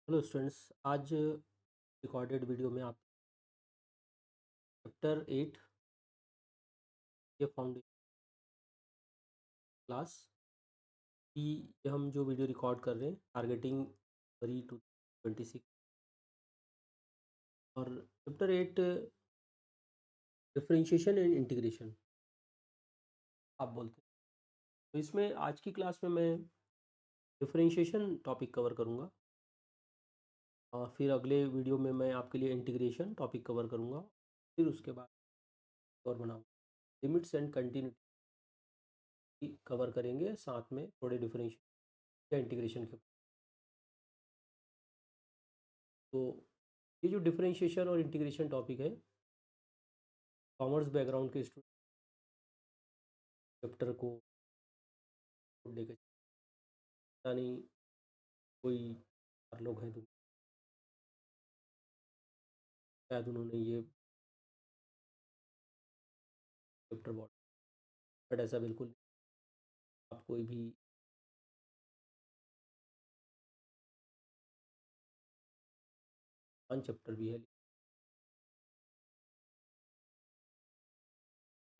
Hello students. आज recorded video में आप चैप्टर 8 ये फाउंडेशन क्लास की ये हम जो वीडियो रिकॉर्ड कर रहे हैं टारगेटिंग फरवरी 2026 और चैप्टर 8 डिफरेंशिएशन एंड इंटीग्रेशन आप बोलते हैं। तो इसमें आज की क्लास में मैं डिफरेंशिएशन टॉपिक कवर करूँगा और फिर अगले वीडियो में मैं आपके लिए इंटीग्रेशन टॉपिक कवर करूँगा। फिर उसके बाद और बनाऊँगा लिमिट्स एंड कंटिन्यूटी कवर करेंगे, साथ में थोड़े डिफरेंशिएशन या इंटीग्रेशन के। तो ये जो डिफरेंशिएशन और इंटीग्रेशन टॉपिक है, कॉमर्स बैकग्राउंड के स्टूडेंट चैप्टर को लेकर यानी कोई 4 लोग हैं तो शायद उन्होंने ये चैप्टर बहुत, बट ऐसा बिल्कुल नहीं। आप कोई भी चैप्टर भी है,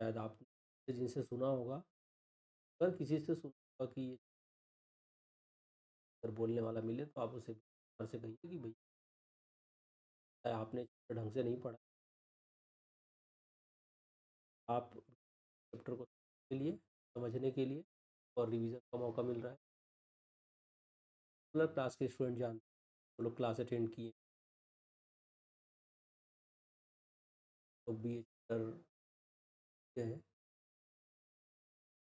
शायद आपने जिनसे सुना होगा, अगर किसी से सुना होगा कि ये अगर बोलने वाला मिले तो आप उसे प्यार से कहिए कि भाई आपने चैप्टर ढंग से नहीं पढ़ा। आप चैप्टर को के लिए समझने के लिए और रिवीजन का मौका मिल रहा है। मतलब क्लास के स्टूडेंट जानते हैं, वो लोग क्लास अटेंड किए तो भी ये चैप्टर है।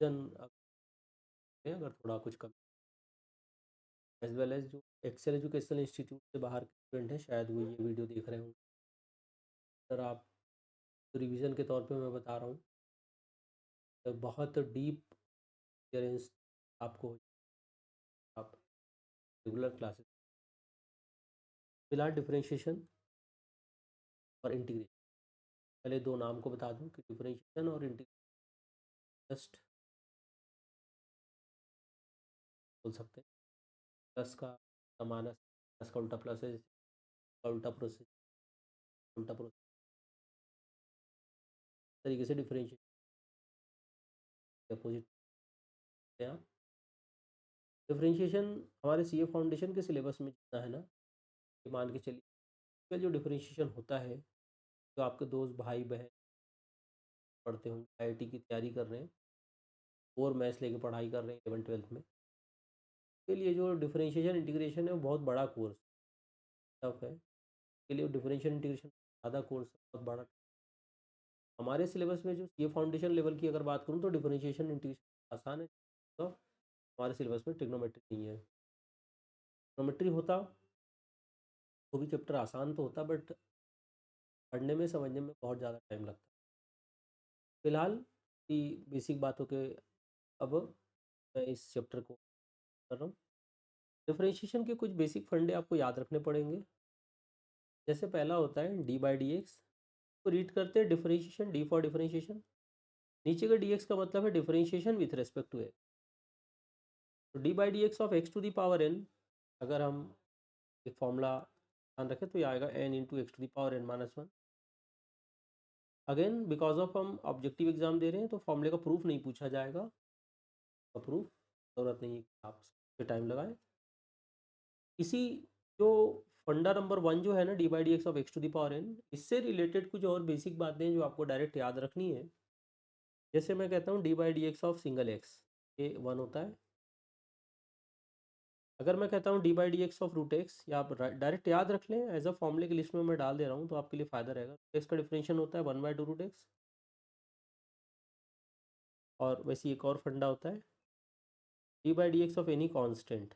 जन अगर थोड़ा कुछ कम एज वेल एज जो एक्सेल एजुकेशनल इंस्टीट्यूट से बाहर के स्टूडेंट हैं, शायद वो ये वीडियो देख रहे होंगे। सर आप तो रिवीजन के तौर पे मैं बता रहा हूँ, तो बहुत डीप क्लियरेंस आपको आप रेगुलर क्लासेस। फिलहाल डिफरेंशिएशन और इंटीग्रेशन, पहले दो नाम को बता दूं कि डिफरेंशिएशन और इंटीग्रेशन जस्ट बोल सकते हैं। प्लस का माइनस, प्लस का उल्टा प्लस है, का उल्टा प्रोसेस तरीके से डिफरेंशिएशन अपोजिट हैं आप। डिफरेंशिएशन हमारे सीए फाउंडेशन के सिलेबस में जितना है ना, ये मान के चलिए जो डिफरेंशिएशन होता है, जो आपके दोस्त भाई बहन पढ़ते होंगे, आईआईटी की तैयारी कर रहे हैं और मैथ्स लेके पढ़ाई कर रहे हैं 11वीं 12वीं में, के लिए जो डिफरेंशिएशन इंटीग्रेशन है वो बहुत बड़ा कोर्स टफ है। के लिए डिफरेंशियल इंटीग्रेशन ज़्यादा कोर्स बहुत बड़ा। हमारे सिलेबस में जो ये फाउंडेशन लेवल की अगर बात करूँ तो डिफरेंशिएशन इंटीग्रेशन आसान है। तो हमारे सिलेबस में ट्रिग्नोमेट्री नहीं है। ट्रिग्नोमेट्री होता वो भी चैप्टर आसान तो होता, बट पढ़ने में समझने में बहुत ज़्यादा टाइम लगता। फिलहाल की बेसिक बातों के अब मैं इस चैप्टर को कर रहा हूँ। डिफरेंशिएशन के कुछ बेसिक फंडे आपको याद रखने पड़ेंगे। जैसे पहला होता है डी बाई डी एक्स, तो रीड करते हैं डिफरेंशिएशन, डी फॉर डिफरेंशिएशन। नीचे का डी एक्स का मतलब है differentiation with respect to X. तो D by D x of x to the power N, अगर हम एक फॉर्मूला ध्यान रखें तो ये आएगा N into x to the power N minus one. Again because of हम ऑब्जेक्टिव एग्जाम दे रहे हैं तो फॉर्मूले का प्रूफ नहीं पूछा जाएगा। प्रूफ ज़रूरत नहीं है कि आप टाइम लगाएं। इसी जो फंडा नंबर वन जो है ना, d by D x of x to the power n, इससे रिलेटेड कुछ और बेसिक बातें हैं जो आपको डायरेक्ट याद रखनी है। जैसे मैं कहता हूँ D by D x of single x, ये वन होता है। अगर मैं कहता हूँ D by D x of root x, या आप डायरेक्ट याद रख लें, एज अ फॉर्मूले की लिस्ट में मैं डाल दे रहा हूँ तो आपके लिए फ़ायदा रहेगा। एक्स का डिफरेंशियल होता है one by two root x. और वैसे एक और फंडा होता है D by D x of any constant.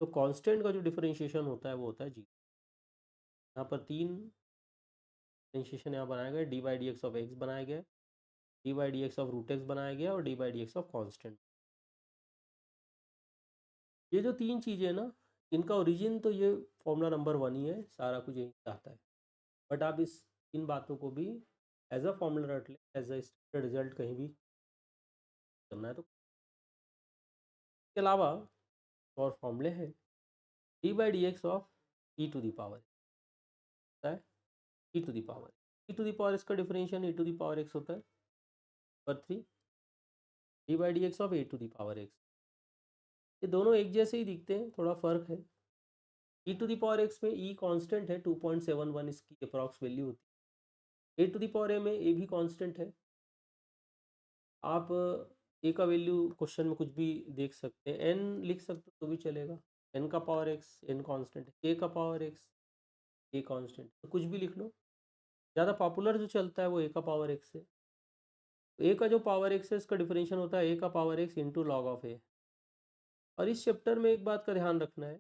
तो कांस्टेंट का जो डिफरेंशिएशन होता है वो होता है जी। यहाँ पर तीन डिफरेंशिएशन यहाँ बनाया गया, D by D x of x बनाया गया, D by D x of root x बनाया गया और d by D x of constant. ये जो तीन चीज़ें हैं ना, इनका ओरिजिन तो ये फॉर्मूला नंबर वन ही है, सारा कुछ यही आता है। बट आप इस इन बातों को भी एज अ फॉर्मूला रट लें, एज अ रिजल्ट कहीं भी करना है तो। इसके अलावा और फॉर्मूले हैं D by D x of E to the power होता है ई to the power. E to the power इसका differential E to the power X होता है पर 3 D by D x of A to the power x. ये दोनों एक जैसे ही दिखते हैं, थोड़ा फ़र्क है। ई टू दी पावर एक्स में ई कांस्टेंट है 2.71 इसकी अप्रॉक्स वैल्यू होती है। ए टू दी पावर ए में ए भी कांस्टेंट है। आप ए का वैल्यू क्वेश्चन में कुछ भी देख सकते हैं, एन लिख सकते हो तो भी चलेगा। एन का पावर एक्स एन कांस्टेंट है, ए का पावर एक्स ए कांस्टेंट, तो कुछ भी लिख लो। ज़्यादा पॉपुलर जो चलता है वो ए का पावर एक्स है। ए का जो पावर एक्स है इसका डिफरेंशियल होता है ए का power x into log of A. और इस चैप्टर में एक बात का ध्यान रखना है,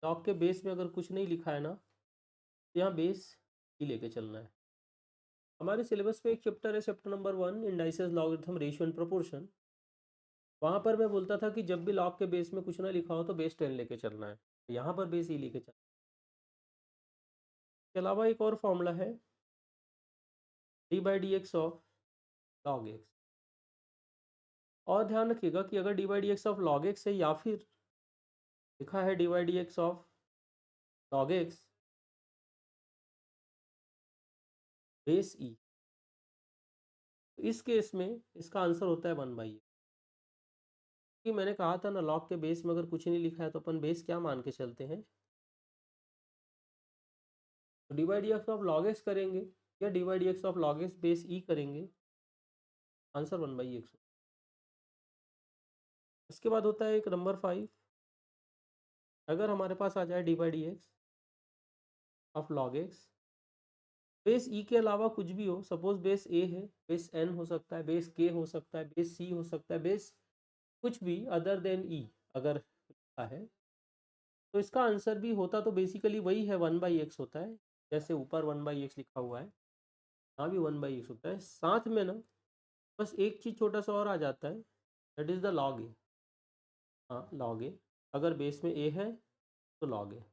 लॉग के बेस में अगर कुछ नहीं लिखा है ना, तो यहाँ बेस ही लेके चलना है। हमारे सिलेबस में एक चैप्टर है, chapter number 1, indices logarithm ratio and proportion. वहाँ पर मैं बोलता था कि जब भी लॉग के बेस में कुछ ना लिखा हो तो बेस 10 लेके चलना है। यहाँ पर बेस ही लेके चलना है। इसके अलावा एक और फॉर्मूला है, D by D x of log X. और ध्यान रखिएगा कि अगर D by D x of log X है या फिर लिखा है D by D x of log X base E, तो इस केस में इसका आंसर होता है 1/e। कि मैंने कहा था ना, लॉग के बेस में अगर कुछ नहीं लिखा है तो अपन बेस क्या मान के चलते हैं, तो D by D x of log X करेंगे या D by D x of log X base E करेंगे, आंसर 1/x। इसके बाद होता है एक नंबर 5, अगर हमारे पास आ जाए D by D x of log X base E के अलावा कुछ भी हो, सपोज बेस ए है, बेस एन हो सकता है, बेस के हो सकता है, बेस सी हो सकता है, बेस कुछ भी अदर देन ई अगर लिखा है, तो इसका आंसर भी होता तो बेसिकली वही है, 1/x होता है। जैसे ऊपर 1/x लिखा हुआ है, यहाँ भी 1/x होता है। साथ में ना बस एक चीज़ छोटा सा और आ जाता है, दैट इज़ द लॉग ए। हाँ, लॉग ए, अगर बेस में ए है तो लॉग ए।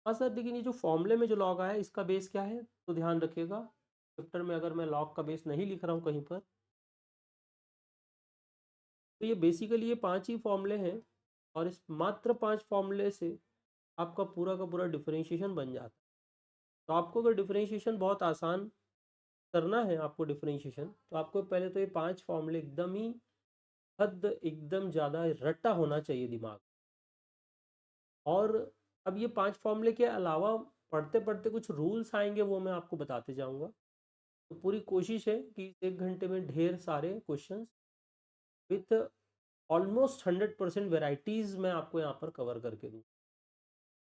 हाँ सर, लेकिन ये जो फॉर्मूले में जो लॉग आया है इसका बेस क्या है, तो ध्यान रखिएगा चैप्टर में अगर मैं लॉग का बेस नहीं लिख रहा हूँ कहीं पर, तो ये बेसिकली ये 5 ही फॉर्मूले हैं और इस मात्र 5 फॉर्मूले से आपका पूरा का पूरा डिफरेंशिएशन बन जाता है। तो आपको अगर डिफरेंशिएशन बहुत आसान करना है, आपको डिफरेंशिएशन, तो आपको पहले तो ये 5 फॉर्मूले एकदम ही हद एकदम ज़्यादा रट्टा होना चाहिए दिमाग। और अब ये 5 फॉर्मूले के अलावा पढ़ते पढ़ते कुछ रूल्स आएंगे, वो मैं आपको बताते जाऊँगा। तो पूरी कोशिश है कि 1 घंटे में ढेर सारे क्वेश्चंस विथ ऑलमोस्ट 100% वेराइटीज़ मैं आपको यहाँ पर कवर करके दूँ।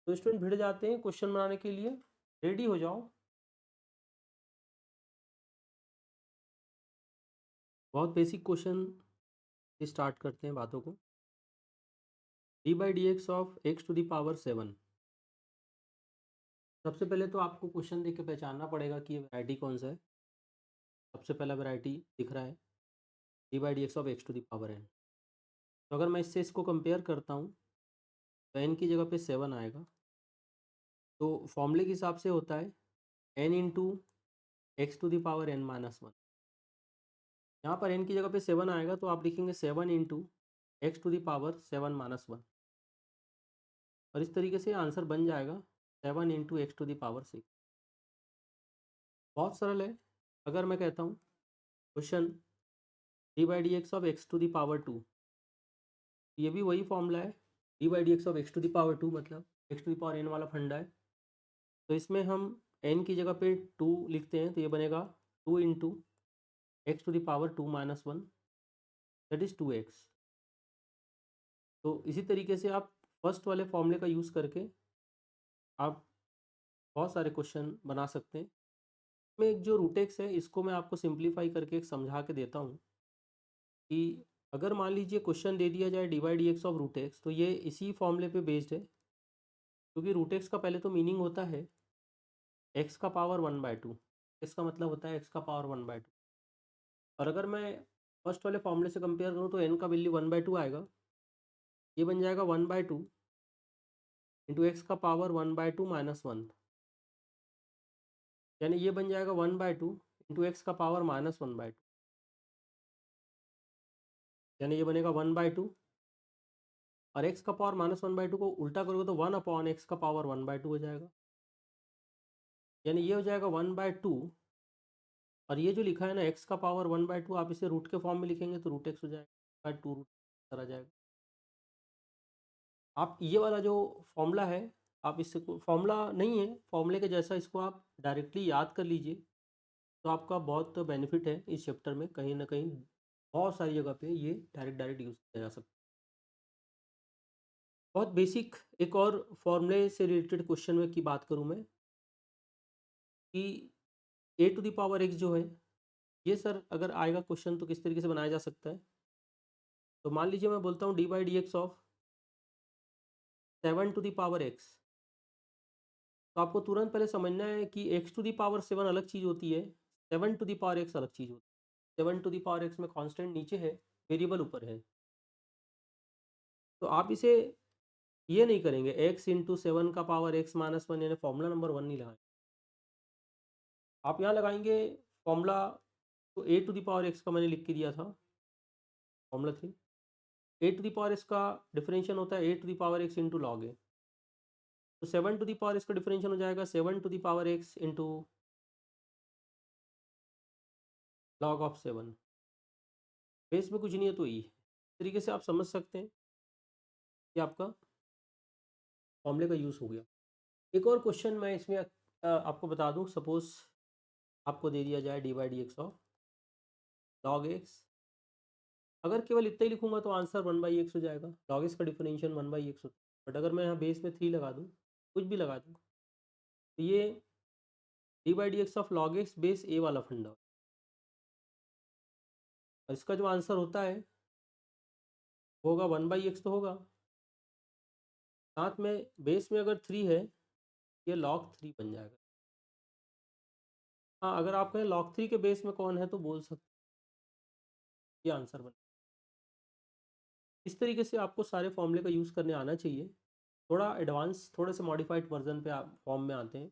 तो स्टूडेंट भिड़ जाते हैं क्वेश्चन बनाने के लिए, रेडी हो जाओ। बहुत बेसिक क्वेश्चन स्टार्ट करते हैं बातों को। D by D x of x to the power 7। सबसे पहले तो आपको क्वेश्चन देख के पहचानना पड़ेगा कि ये वैरायटी कौन सा है। सबसे पहला वैरायटी दिख रहा है, D by D x of x to the power n. तो अगर मैं इससे इसको कंपेयर करता हूँ तो एन की जगह पे 7 आएगा। तो फॉर्मूले के हिसाब से होता है n into x to the power N minus 1। यहाँ पर एन की जगह पे 7 आएगा तो आप लिखेंगे 7 into x to the power 7 minus 1, और इस तरीके से आंसर बन जाएगा 7 into x to the power 6। बहुत सरल है। अगर मैं कहता हूँ question d by D x of x to the power 2, ये भी वही फॉर्मूला है, D by D x of x to the power 2 मतलब x to the power n वाला फंडा है। तो इसमें हम एन की जगह पे 2 लिखते हैं तो ये बनेगा 2 into x to the power 2 minus 1, that is 2x। तो इसी तरीके से आप फर्स्ट वाले फॉर्मूले का यूज़ करके आप बहुत सारे क्वेश्चन बना सकते हैं। मैं एक जो रूटेक्स है इसको मैं आपको सिंप्लीफाई करके एक समझा के देता हूँ कि अगर मान लीजिए क्वेश्चन दे दिया जाए D by D x of root x, तो ये इसी फॉर्मूले पे बेस्ड है, क्योंकि रूटेक्स का पहले तो मीनिंग होता है एक्स का पावर 1/2। इसका मतलब होता है एक्स का पावर 1/2। और अगर मैं फर्स्ट वाले फॉर्मूले से कंपेयर करूँ तो एन का वैल्यू 1/2 आएगा, ये बन जाएगा 1/2 इंटू एक्स का पावर 1/2 माइनस 1, यानी ये बन जाएगा 1/2 इंटू एक्स का पावर -1/2, यानी ये बनेगा 1/2 और एक्स का पावर -1/2 को उल्टा करोगे तो 1/x का पावर 1/2 हो जाएगा। यानी ये हो जाएगा 1/2, और ये जो लिखा है ना एक्स का पावर 1/2, आप इसे रूट के फॉर्म में लिखेंगे तो √x हो जाएगा, बाय 2 रूट आ जाएगा। आप ये वाला जो फॉर्मूला है, आप इससे फॉर्मूला नहीं है, फॉर्मूले के जैसा इसको आप डायरेक्टली याद कर लीजिए, तो आपका बहुत बेनिफिट है इस चैप्टर में। कहीं ना कहीं बहुत सारी जगह पे ये डायरेक्ट डायरेक्ट यूज़ किया जा सकता है। बहुत बेसिक एक और फॉर्मूले से रिलेटेड क्वेश्चन में की बात करूँ मैं, कि a⁴ x जो है, ये सर अगर आएगा क्वेश्चन तो किस तरीके से बनाया जा सकता है। तो मान लीजिए मैं बोलता हूँ d/dx ऑफ 7⁴x, तो आपको तुरंत पहले समझना है कि x⁴ अलग चीज़ होती है, 7⁴x अलग चीज़ होती है। 7⁴x में कांस्टेंट नीचे है, वेरिएबल ऊपर है। तो आप इसे ये नहीं करेंगे x इंटू 7⁻x-1, यानी फॉर्मूला नंबर 1 नहीं लगाएंगे। आप यहाँ लगाएंगे फॉर्मूला, तो a⁴x का मैंने लिख के दिया था, फॉर्मूला 3। a⁴x का डिफरेंशियल होता है a⁴x इंटू लॉग ए। तो 7⁴x का डिफरेंशियल हो जाएगा 7⁴x into log of 7। Base में कुछ नहीं है तो ई। इस तरीके से आप समझ सकते हैं कि आपका फॉर्मूले का यूज़ हो गया। एक और क्वेश्चन मैं इसमें आपको बता दूं, सपोज आपको दे दिया जाए d/dx ऑफ log x। अगर केवल इतना ही लिखूंगा तो आंसर 1/x हो जाएगा। log x का डिफरेंशियल 1/x होता है, बट अगर मैं यहाँ बेस में 3 लगा दूँ, कुछ भी लगा दूँ, तो ये d/dx of log x base a वाला फंडा, और इसका जो आंसर होता है वो होगा 1/x तो होगा, साथ में बेस में अगर 3 है, ये log 3 बन जाएगा। हाँ, अगर आप कहें log 3 के बेस में कौन है तो बोल सकते, ये आंसर बन। इस तरीके से आपको सारे फॉर्मूले का यूज़ करने आना चाहिए। थोड़ा एडवांस, थोड़े से मॉडिफाइड वर्जन पे आप फॉर्म में आते हैं।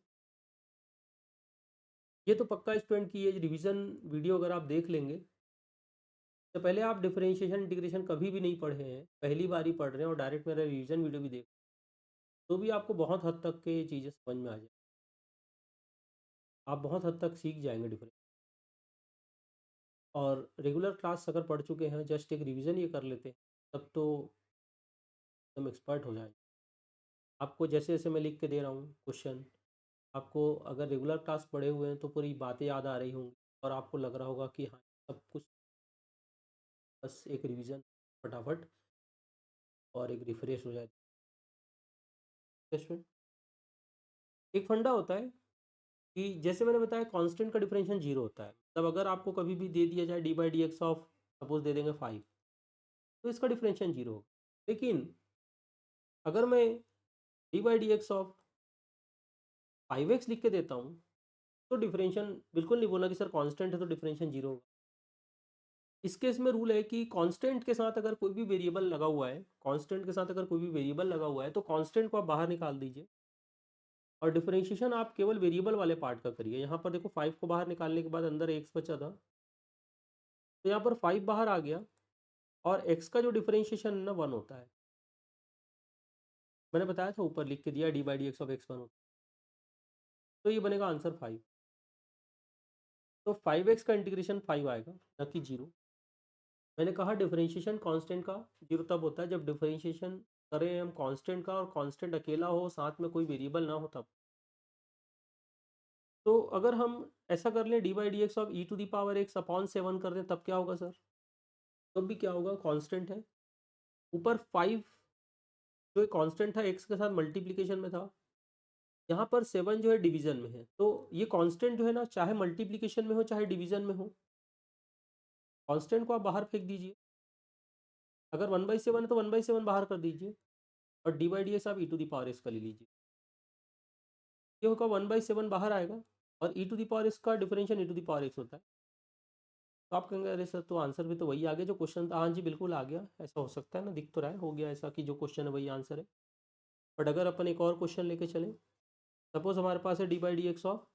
ये तो पक्का स्टूडेंट की ये रिवीजन वीडियो अगर आप देख लेंगे, तो पहले आप डिफरेंशिएशन इंटीग्रेशन कभी भी नहीं पढ़े हैं, पहली बार ही पढ़ रहे हैं और डायरेक्ट मेरा रिवीजन वीडियो भी देख, तो भी आपको बहुत हद तक के ये चीज़ें समझ में आ जाए, आप बहुत हद तक सीख जाएंगे डिफरेंस। और रेगुलर क्लास अगर पढ़ चुके हैं, जस्ट एक रिवीजन ये कर लेते हैं, तब तो एकदम एक्सपर्ट हो जाएंगे। आपको जैसे जैसे मैं लिख के दे रहा हूँ क्वेश्चन, आपको अगर रेगुलर क्लास पढ़े हुए हैं तो पूरी बातें याद आ रही होंगी, और आपको लग रहा होगा कि हाँ सब कुछ, बस एक रिवीजन फटाफट और एक रिफ्रेश हो जाए। एक फंडा होता है कि जैसे मैंने बताया कांस्टेंट का डिफरेंशियल 0 होता है, तब अगर आपको कभी भी दे दिया जाए d/dx ऑफ, सपोज दे देंगे 5, तो इसका डिफरेंशियल 0 होगा। लेकिन अगर मैं d/dx ऑफ 5x लिख के देता हूँ, तो डिफरेंशियल बिल्कुल नहीं बोलना कि सर कांस्टेंट है तो डिफरेंशियल 0 होगा। इस केस में रूल है कि कांस्टेंट के साथ अगर कोई भी वेरिएबल लगा हुआ है, कांस्टेंट के साथ अगर कोई भी वेरिएबल लगा हुआ है, तो कांस्टेंट को आप बाहर निकाल दीजिए, और डिफरेंशिएशन आप केवल वेरिएबल वाले पार्ट का करिए। यहाँ पर देखो 5 को बाहर निकालने के बाद अंदर x बचा था, तो यहाँ पर 5 बाहर आ गया, और x का जो डिफरेंशिएशन है ना 1 होता है। मैंने बताया था, ऊपर लिख के दिया d/dx ऑफ x 1 होता है, तो ये बनेगा आंसर 5। तो 5x का इंटीग्रेशन 5 आएगा, न कि 0। मैंने कहा डिफरेंशिएशन कांस्टेंट का 0 तब होता है जब डिफरेंशिएशन करें हम कांस्टेंट का, और कांस्टेंट अकेला हो, साथ में कोई वेरिएबल ना हो तब। तो अगर हम ऐसा कर लें d/dx ऑफ e⁴x अपॉन 7 कर दें, तब क्या होगा सर? तब भी क्या होगा, कांस्टेंट है, ऊपर 5 जो कांस्टेंट था x के साथ मल्टीप्लिकेशन में था, यहाँ पर 7 जो है डिवीजन में है, तो ये कांस्टेंट जो है ना, चाहे मल्टीप्लिकेशन में हो चाहे डिवीजन में हो, कांस्टेंट को आप बाहर फेंक दीजिए। अगर 1/7 है तो 1/7 बाहर कर दीजिए, और d/dx आप e⁴x का ले लीजिए, ये होगा 1/7 बाहर आएगा, और e⁴x का डिफरेंशियल e⁴x होता है। तो आप कहेंगे अरे सर तो आंसर भी तो वही आ गया जो क्वेश्चन था। हाँ जी बिल्कुल आ गया, ऐसा हो सकता है ना, दिख तो रहा है, हो गया ऐसा कि जो क्वेश्चन है वही आंसर है। बट अगर अपन एक और क्वेश्चन लेके चलें, सपोज हमारे पास है d/dx of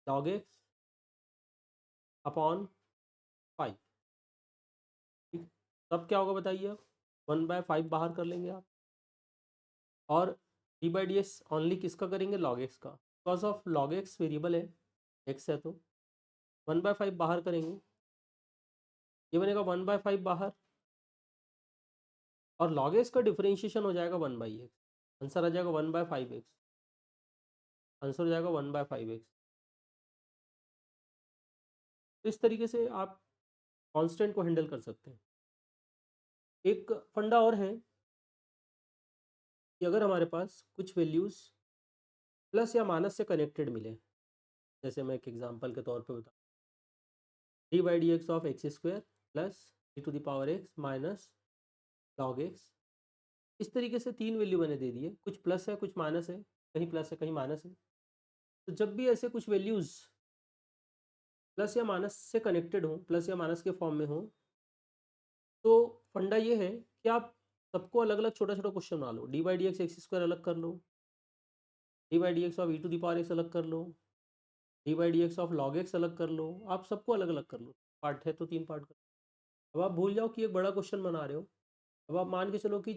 log x upon 5, ठीक, तब क्या होगा बताइए आप? 1/5 बाहर कर लेंगे आप, और d by D x only किसका करेंगे, लॉग एक्स का, because of log x variable है, एक्स है तो 1/5 बाहर करेंगे, ये बनेगा 1/5 बाहर, और लॉग एक्स का डिफरेंशिएशन हो जाएगा 1/x, आंसर आ जाएगा 1/5x, आंसर हो जाएगा 1/5x। तो इस तरीके से आप कांस्टेंट को हैंडल कर सकते हैं। एक फंडा और है कि अगर हमारे पास कुछ वैल्यूज़ प्लस या माइनस से कनेक्टेड मिले, जैसे मैं एक एग्जांपल के तौर पे बता, d by D x of x square plus d to the power x minus log x, इस तरीके से तीन वैल्यू मैंने दे दिए, कुछ प्लस है कुछ माइनस है, कहीं प्लस है कहीं माइनस है। तो जब भी ऐसे कुछ वैल्यूज़ प्लस या माइनस से कनेक्टेड हो, प्लस या माइनस के फॉर्म में हो, तो फंडा ये है कि आप सबको अलग अलग छोटा छोटा क्वेश्चन बना लो, D by D X X square अलग कर लो, D by D x of E to the power X अलग कर लो, D by D x of log X अलग कर लो, आप सबको अलग अलग कर लो, पार्ट है तो तीन पार्ट कर। अब आप भूल जाओ कि एक बड़ा क्वेश्चन बना रहे हो, अब आप मान के चलो कि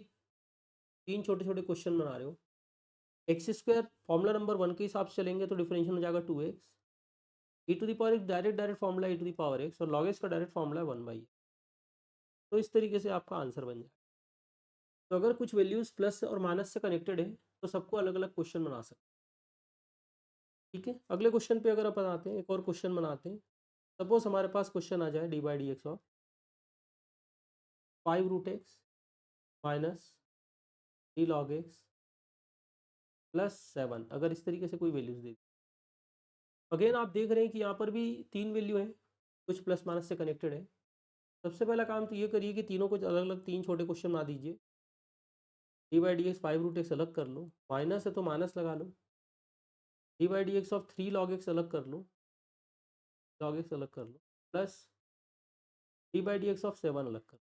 तीन छोटे छोटे क्वेश्चन बना रहे हो, एक्स स्क्वायर फॉर्मूला नंबर 1 के हिसाब से चलेंगे तो डिफरेंशियल हो जाएगा 2x, e to the power x direct direct formula e to the power x, और लॉग एक्स का डायरेक्ट फॉर्मूला है 1/, तो इस तरीके से आपका आंसर बन जाए। तो अगर कुछ वैल्यूज़ प्लस और माइनस से कनेक्टेड है तो सबको अलग अलग क्वेश्चन बना सकते हैं। ठीक है, अगले क्वेश्चन पे अगर आप बनाते हैं, एक और क्वेश्चन बनाते हैं। सपोज हमारे पास क्वेश्चन आ जाए D by D x of 5√x minus 3 log x plus 7, अगर इस तरीके से कोई वैल्यूज़ दे दी। अगेन आप देख रहे हैं कि यहाँ पर भी तीन वैल्यू हैं, कुछ प्लस माइनस से कनेक्टेड है। सबसे पहला काम तो ये करिए कि तीनों को अलग अलग तीन छोटे क्वेश्चन बना दीजिए। D by D x 5√x अलग कर लो, माइनस है तो माइनस लगा लो, D by D x of 3 log x अलग कर लो, log x अलग कर लो, plus D by D x of 7 अलग कर लो।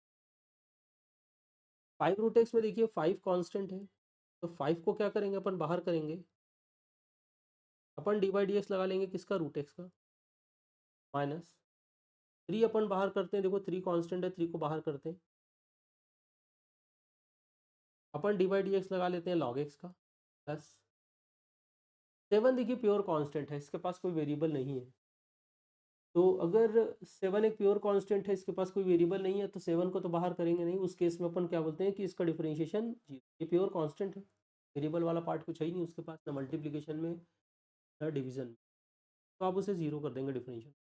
5√x में देखिए 5 कांस्टेंट है, तो 5 को क्या करेंगे अपन, बाहर करेंगे, अपन डी बाई डी एक्स लगा लेंगे किसका, √x का, माइनस 3 अपन बाहर करते हैं, देखो 3 कांस्टेंट है, 3 को बाहर करते हैं, अपन डी बाई डी एक्स लगा लेते हैं log x का, प्लस 7 देखिए प्योर कांस्टेंट है, इसके पास कोई वेरिएबल नहीं है। तो अगर 7 एक प्योर कांस्टेंट है, इसके पास कोई वेरिएबल नहीं है, तो 7 को तो बाहर करेंगे नहीं, उस केस में अपन क्या बोलते हैं कि इसका डिफरेंशिएशन जीरो, ये प्योर कांस्टेंट है, वेरिएबल वाला पार्ट कुछ है ही नहीं उसके पास, ना मल्टीप्लिकेशन में ना डिवीजन में, तो आप उसे जीरो कर देंगे डिफरेंशियल।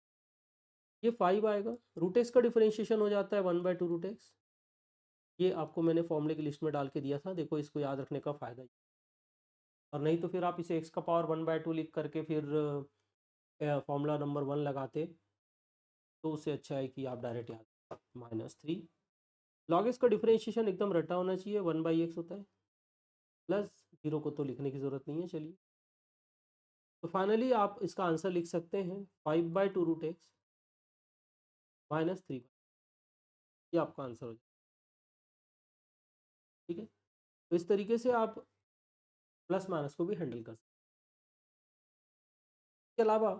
ये 5 आएगा, √x का डिफरेंशिएशन हो जाता है 1/2√x, ये आपको मैंने फॉर्मूले की लिस्ट में डाल के दिया था, देखो इसको याद रखने का फ़ायदा। और नहीं तो फिर आप इसे x का पावर 1/2 लिख करके फिर फॉर्मूला नंबर 1 लगाते, तो उससे अच्छा है कि आप डायरेक्ट याद, -3 log x का डिफरेंशिएशन एकदम रटा होना चाहिए, 1/x होता है, प्लस जीरो को तो लिखने की ज़रूरत नहीं है। चलिए, तो फाइनली आप इसका आंसर लिख सकते हैं 5/2√x -3, ये आपका आंसर हो जाए। ठीक है, तो इस तरीके से आप प्लस माइनस को भी हैंडल कर सकते हैं। इसके अलावा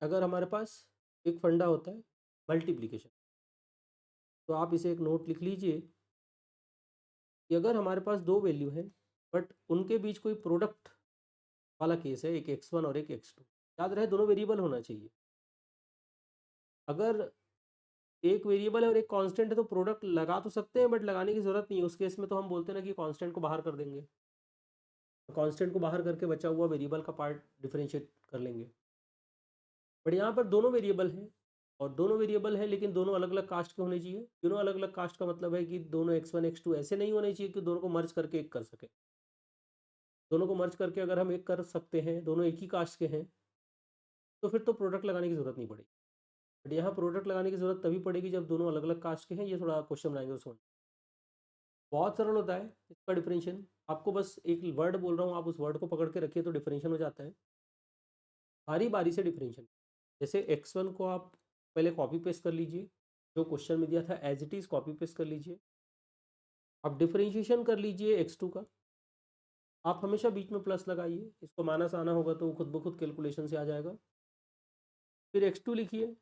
अगर हमारे पास एक फंडा होता है मल्टीप्लिकेशन, तो आप इसे एक नोट लिख लीजिए कि अगर हमारे पास दो वैल्यू हैं बट उनके बीच कोई प्रोडक्ट वाला केस है, एक x1 और एक x2, याद रहे दोनों वेरिएबल होना चाहिए। अगर एक वेरिएबल है और एक कांस्टेंट है तो प्रोडक्ट लगा तो सकते हैं बट लगाने की ज़रूरत नहीं है, उस केस में तो हम बोलते हैं ना कि कांस्टेंट को बाहर कर देंगे, तो कांस्टेंट को बाहर करके बचा हुआ वेरिएबल का पार्ट डिफरेंशिएट कर लेंगे। बट यहाँ पर दोनों वेरिएबल हैं, और दोनों वेरिएबल हैं लेकिन दोनों अलग अलग कास्ट के होने चाहिए। दोनों अलग अलग कास्ट का मतलब है कि दोनों x1 x2 ऐसे नहीं होने चाहिए कि दोनों को मर्ज करके एक कर सके। दोनों को मर्ज करके अगर हम एक कर सकते हैं, दोनों एक ही कास्ट के हैं, तो फिर तो प्रोडक्ट लगाने की ज़रूरत नहीं पड़ेगी। बट यहाँ प्रोडक्ट लगाने की ज़रूरत तभी पड़ेगी जब दोनों अलग अलग कास्ट के हैं, ये थोड़ा क्वेश्चन बनाएंगे उसमें। बहुत सरल होता है इसका डिफरेंशियल, आपको बस एक वर्ड बोल रहा हूँ, आप उस वर्ड को पकड़ के रखिए तो डिफरेंशियल हो जाता है। बारी बारी से डिफरेंशियल, जैसे x1 को आप पहले कॉपी पेस्ट कर लीजिए, जो क्वेश्चन में दिया था as it is copy paste कर लीजिए। अब डिफरेंशिएशन कर लीजिए x2 का, आप हमेशा बीच में प्लस लगाइए, इसको माइनस आना होगा तो खुद ब खुद कैलकुलेशन से आ जाएगा। फिर x2 लिखिए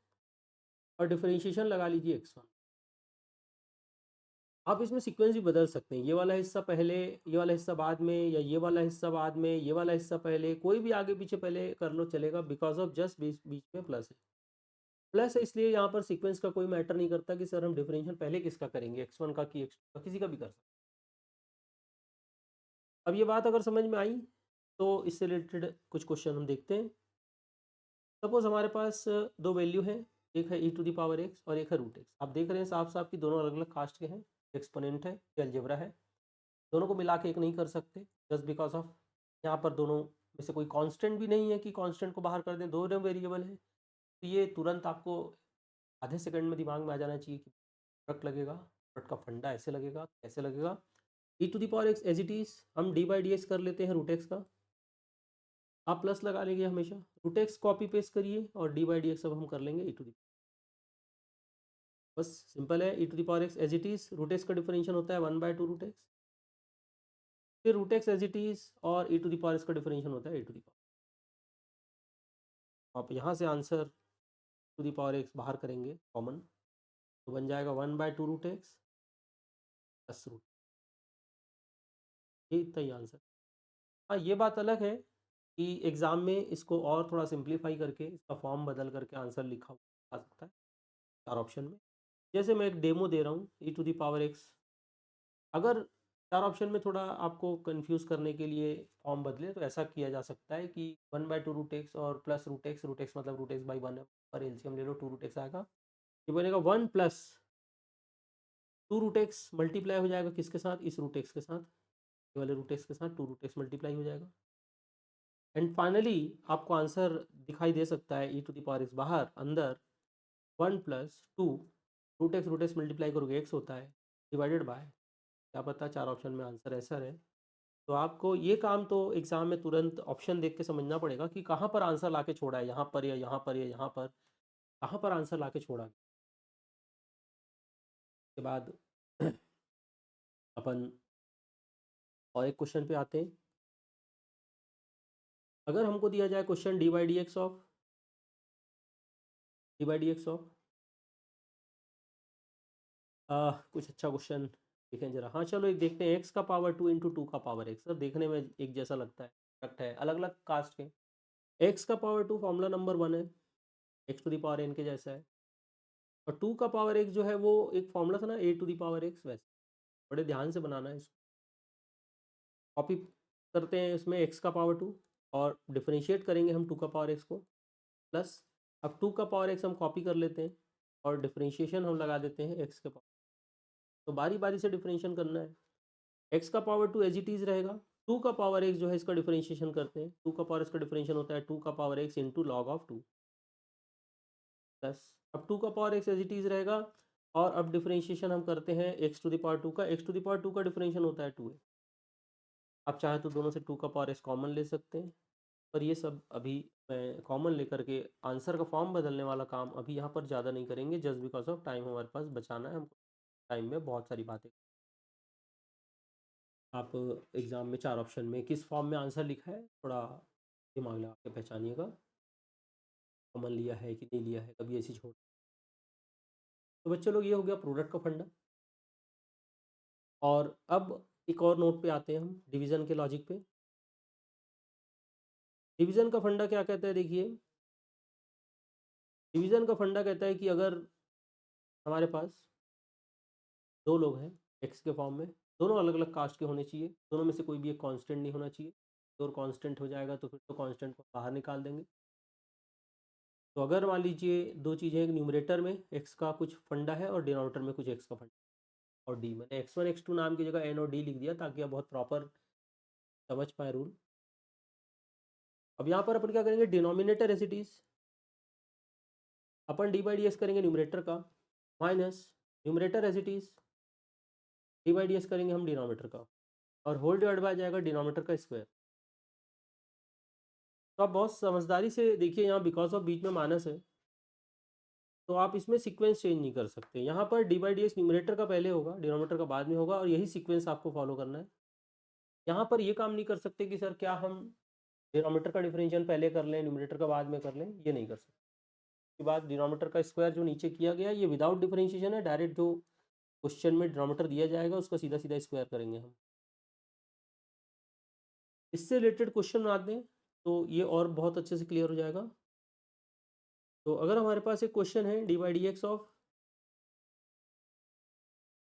और डिफरेंशिएशन लगा लीजिए x1। आप इसमें सीक्वेंस भी बदल सकते हैं, ये वाला हिस्सा पहले, ये वाला हिस्सा बाद में, या ये वाला हिस्सा बाद में, ये वाला हिस्सा पहले, कोई भी आगे पीछे पहले कर लो चलेगा, बिकॉज ऑफ जस्ट बीच बीच में प्लस है। प्लस है इसलिए यहाँ पर सीक्वेंस का कोई मैटर नहीं करता कि सर हम डिफरेंशियल पहले किसका करेंगे, x1 का कि x2 का, किसी का भी कर सकते। अब ये बात अगर समझ में आई तो इससे रिलेटेड कुछ क्वेश्चन हम देखते हैं। सपोज हमारे पास दो वैल्यू हैं, एक है e⁻x और एक है √x। आप देख रहे हैं साफ साफ कि दोनों अलग अलग कास्ट के हैं, एक्सपोनेंट है, अलजेब्रा है, दोनों को मिला के एक नहीं कर सकते जस्ट बिकॉज ऑफ यहाँ पर दोनों में से कोई कांस्टेंट भी नहीं है कि कांस्टेंट को बाहर कर दें, दोनों वेरिएबल है। तो ये तुरंत आपको आधे सेकंड में दिमाग में आ जाना चाहिए कि प्रोडक्ट लगेगा, प्रोडक्ट का फंडा ऐसे लगेगा, कैसे लगेगा। e⁻x एज इट इज़ हम d/dx कर लेते हैं √x का, आप प्लस लगा लेंगे हमेशा, √x कॉपी पेस्ट करिए और d/dx अब हम कर लेंगे बस सिंपल है। e⁻x as it is √x का डिफरेंशियल होता है 1/2 √x, फिर √x एज इट इज़ और e⁻x का डिफरेंशियल होता है e⁻। आप यहाँ से आंसर e⁻x बाहर करेंगे कॉमन, तो बन जाएगा 1/2 √x प्लस √, ये इतना ही आंसर। हाँ, ये बात अलग है कि एग्ज़ाम में इसको और थोड़ा सिंप्लीफाई करके इसका फॉर्म बदल करके आंसर लिखा आ सकता है 4 ऑप्शन में। जैसे मैं एक डेमो दे रहा हूँ e⁻x, अगर 4 ऑप्शन में थोड़ा आपको कन्फ्यूज़ करने के लिए फॉर्म बदले तो ऐसा किया जा सकता है कि 1/2 √x और प्लस √x मतलब √x/1 है, और एलसीएम ले लो 2 √x आएगा, ये बनेगा 1 प्लस 2 √x मल्टीप्लाई हो जाएगा किसके साथ, इस √x के साथ, ये वाले √x के साथ 2 √x मल्टीप्लाई हो जाएगा। एंड फाइनली आपको आंसर दिखाई दे सकता है e⁻x बाहर, अंदर 1 प्लस 2 √x मल्टीप्लाई करोगे x होता है, डिवाइडेड बाय, क्या पता 4 ऑप्शन में आंसर ऐसा रहे। तो आपको ये काम तो एग्ज़ाम में तुरंत ऑप्शन देख के समझना पड़ेगा कि कहाँ पर आंसर लाके छोड़ा है, यहाँ पर या यहाँ पर या यहाँ पर, कहाँ पर आंसर लाके छोड़ा है। उसके बाद अपन और एक क्वेश्चन पे आते हैं। अगर हमको दिया जाए question d by D x of कुछ अच्छा क्वेश्चन देखें जरा। हाँ चलो एक देखते हैं, एक्स का पावर 2 इंटू 2 का पावर एक्स, सर देखने में एक जैसा लगता है, करेक्ट है, अलग अलग कास्ट के। एक्स का पावर 2 फॉर्मूला नंबर 1 है, x⁻n के जैसा है, और 2 का पावर एक्स जो है वो एक फॉर्मूला था ना a⁻x, वैसे बड़े ध्यान से बनाना है इसको। कॉपी करते हैं इसमें एक्स का पावर 2 और डिफरेंशिएट करेंगे हम 2 का पावर एक्स को, प्लस अब 2 का पावर एक्स हम कॉपी कर लेते हैं और डिफरेंशिएशन हम लगा देते हैं एक्स के पावर। तो बारी बारी से डिफरेंशिएशन करना है। एक्स का पावर 2 एज इट इज़ रहेगा, 2 का पावर एक्स जो है इसका डिफरेंशिएशन करते हैं, 2 का पावर एक्स का डिफरेंशिएशन होता है 2 का power x into log of 2, plus अब 2 का power x as it is रहेगा, और अब डिफरेंशिएशन हम करते हैं x⁻2 का, x⁻2 का डिफरेंशिएशन होता है 2 है। आप चाहे तो दोनों से 2 का पावर एक्स कॉमन ले सकते हैं, पर ये सब अभी मैं कॉमन लेकर के आंसर का फॉर्म बदलने वाला काम अभी यहाँ पर ज़्यादा नहीं करेंगे, जस्ट बिकॉज ऑफ टाइम हमारे पास बचाना है, हमको टाइम में बहुत सारी बातें। आप एग्ज़ाम में 4 ऑप्शन में किस फॉर्म में आंसर लिखा है थोड़ा दिमाग लगा के पहचानिएगा, कॉमन लिया है कि नहीं लिया है, कभी ऐसी छोड़। तो बच्चे लोग ये हो गया प्रोडक्ट का फंडा। और अब एक और नोट पे आते हैं हम डिवीज़न के लॉजिक पे। डिवीज़न का फंडा क्या कहता है, देखिए डिवीज़न का फंडा कहता है कि अगर हमारे पास दो लोग हैं एक्स के फॉर्म में, दोनों अलग अलग कास्ट के होने चाहिए, दोनों में से कोई भी एक कांस्टेंट नहीं होना चाहिए, और कांस्टेंट हो जाएगा तो फिर तो कांस्टेंट को बाहर निकाल देंगे। तो अगर मान लीजिए दो चीज़ें, एक न्यूमरेटर में एक्स का कुछ फंडा है और डिनोमिनेटर में कुछ एक्स का फंडा, और डी, मैंने x1 x2 नाम की जगह एन और डी लिख दिया ताकि आप बहुत प्रॉपर समझ पाए रूल। अब यहाँ पर अपन क्या करेंगे, डिनोमिनेटर एज इट इज अपन d/dx करेंगे न्यूमरेटर का, minus numerator as it is d/dx करेंगे हम डिनोमिनेटर का, और होल डिवाइड बाय जाएगा डिनोमिनेटर का स्क्वायर। तो आप बहुत समझदारी से देखिए, यहाँ बिकॉज ऑफ बीच में माइनस है तो आप इसमें सीक्वेंस चेंज नहीं कर सकते। यहाँ पर d/dx न्यूमरेटर का पहले होगा, डिनोमिनेटर का बाद में होगा, और यही सीक्वेंस आपको फॉलो करना है। यहाँ पर ये काम नहीं कर सकते कि सर क्या हम डिनोमिनेटर का डिफरेंशियल पहले कर लें न्यूमरेटर का बाद में कर लें, ये नहीं कर सकते। उसके बाद डिनोमिनेटर का स्क्वायर जो नीचे किया गया ये विदाउट डिफरेंशिएशन है, डायरेक्ट जो क्वेश्चन में डिनोमिनेटर दिया जाएगा, उसका सीधा सीधा स्क्वायर करेंगे हम। इससे रिलेटेड क्वेश्चन बनाते हैं तो ये और बहुत अच्छे से क्लियर हो जाएगा। तो अगर हमारे पास एक क्वेश्चन है D by D x of,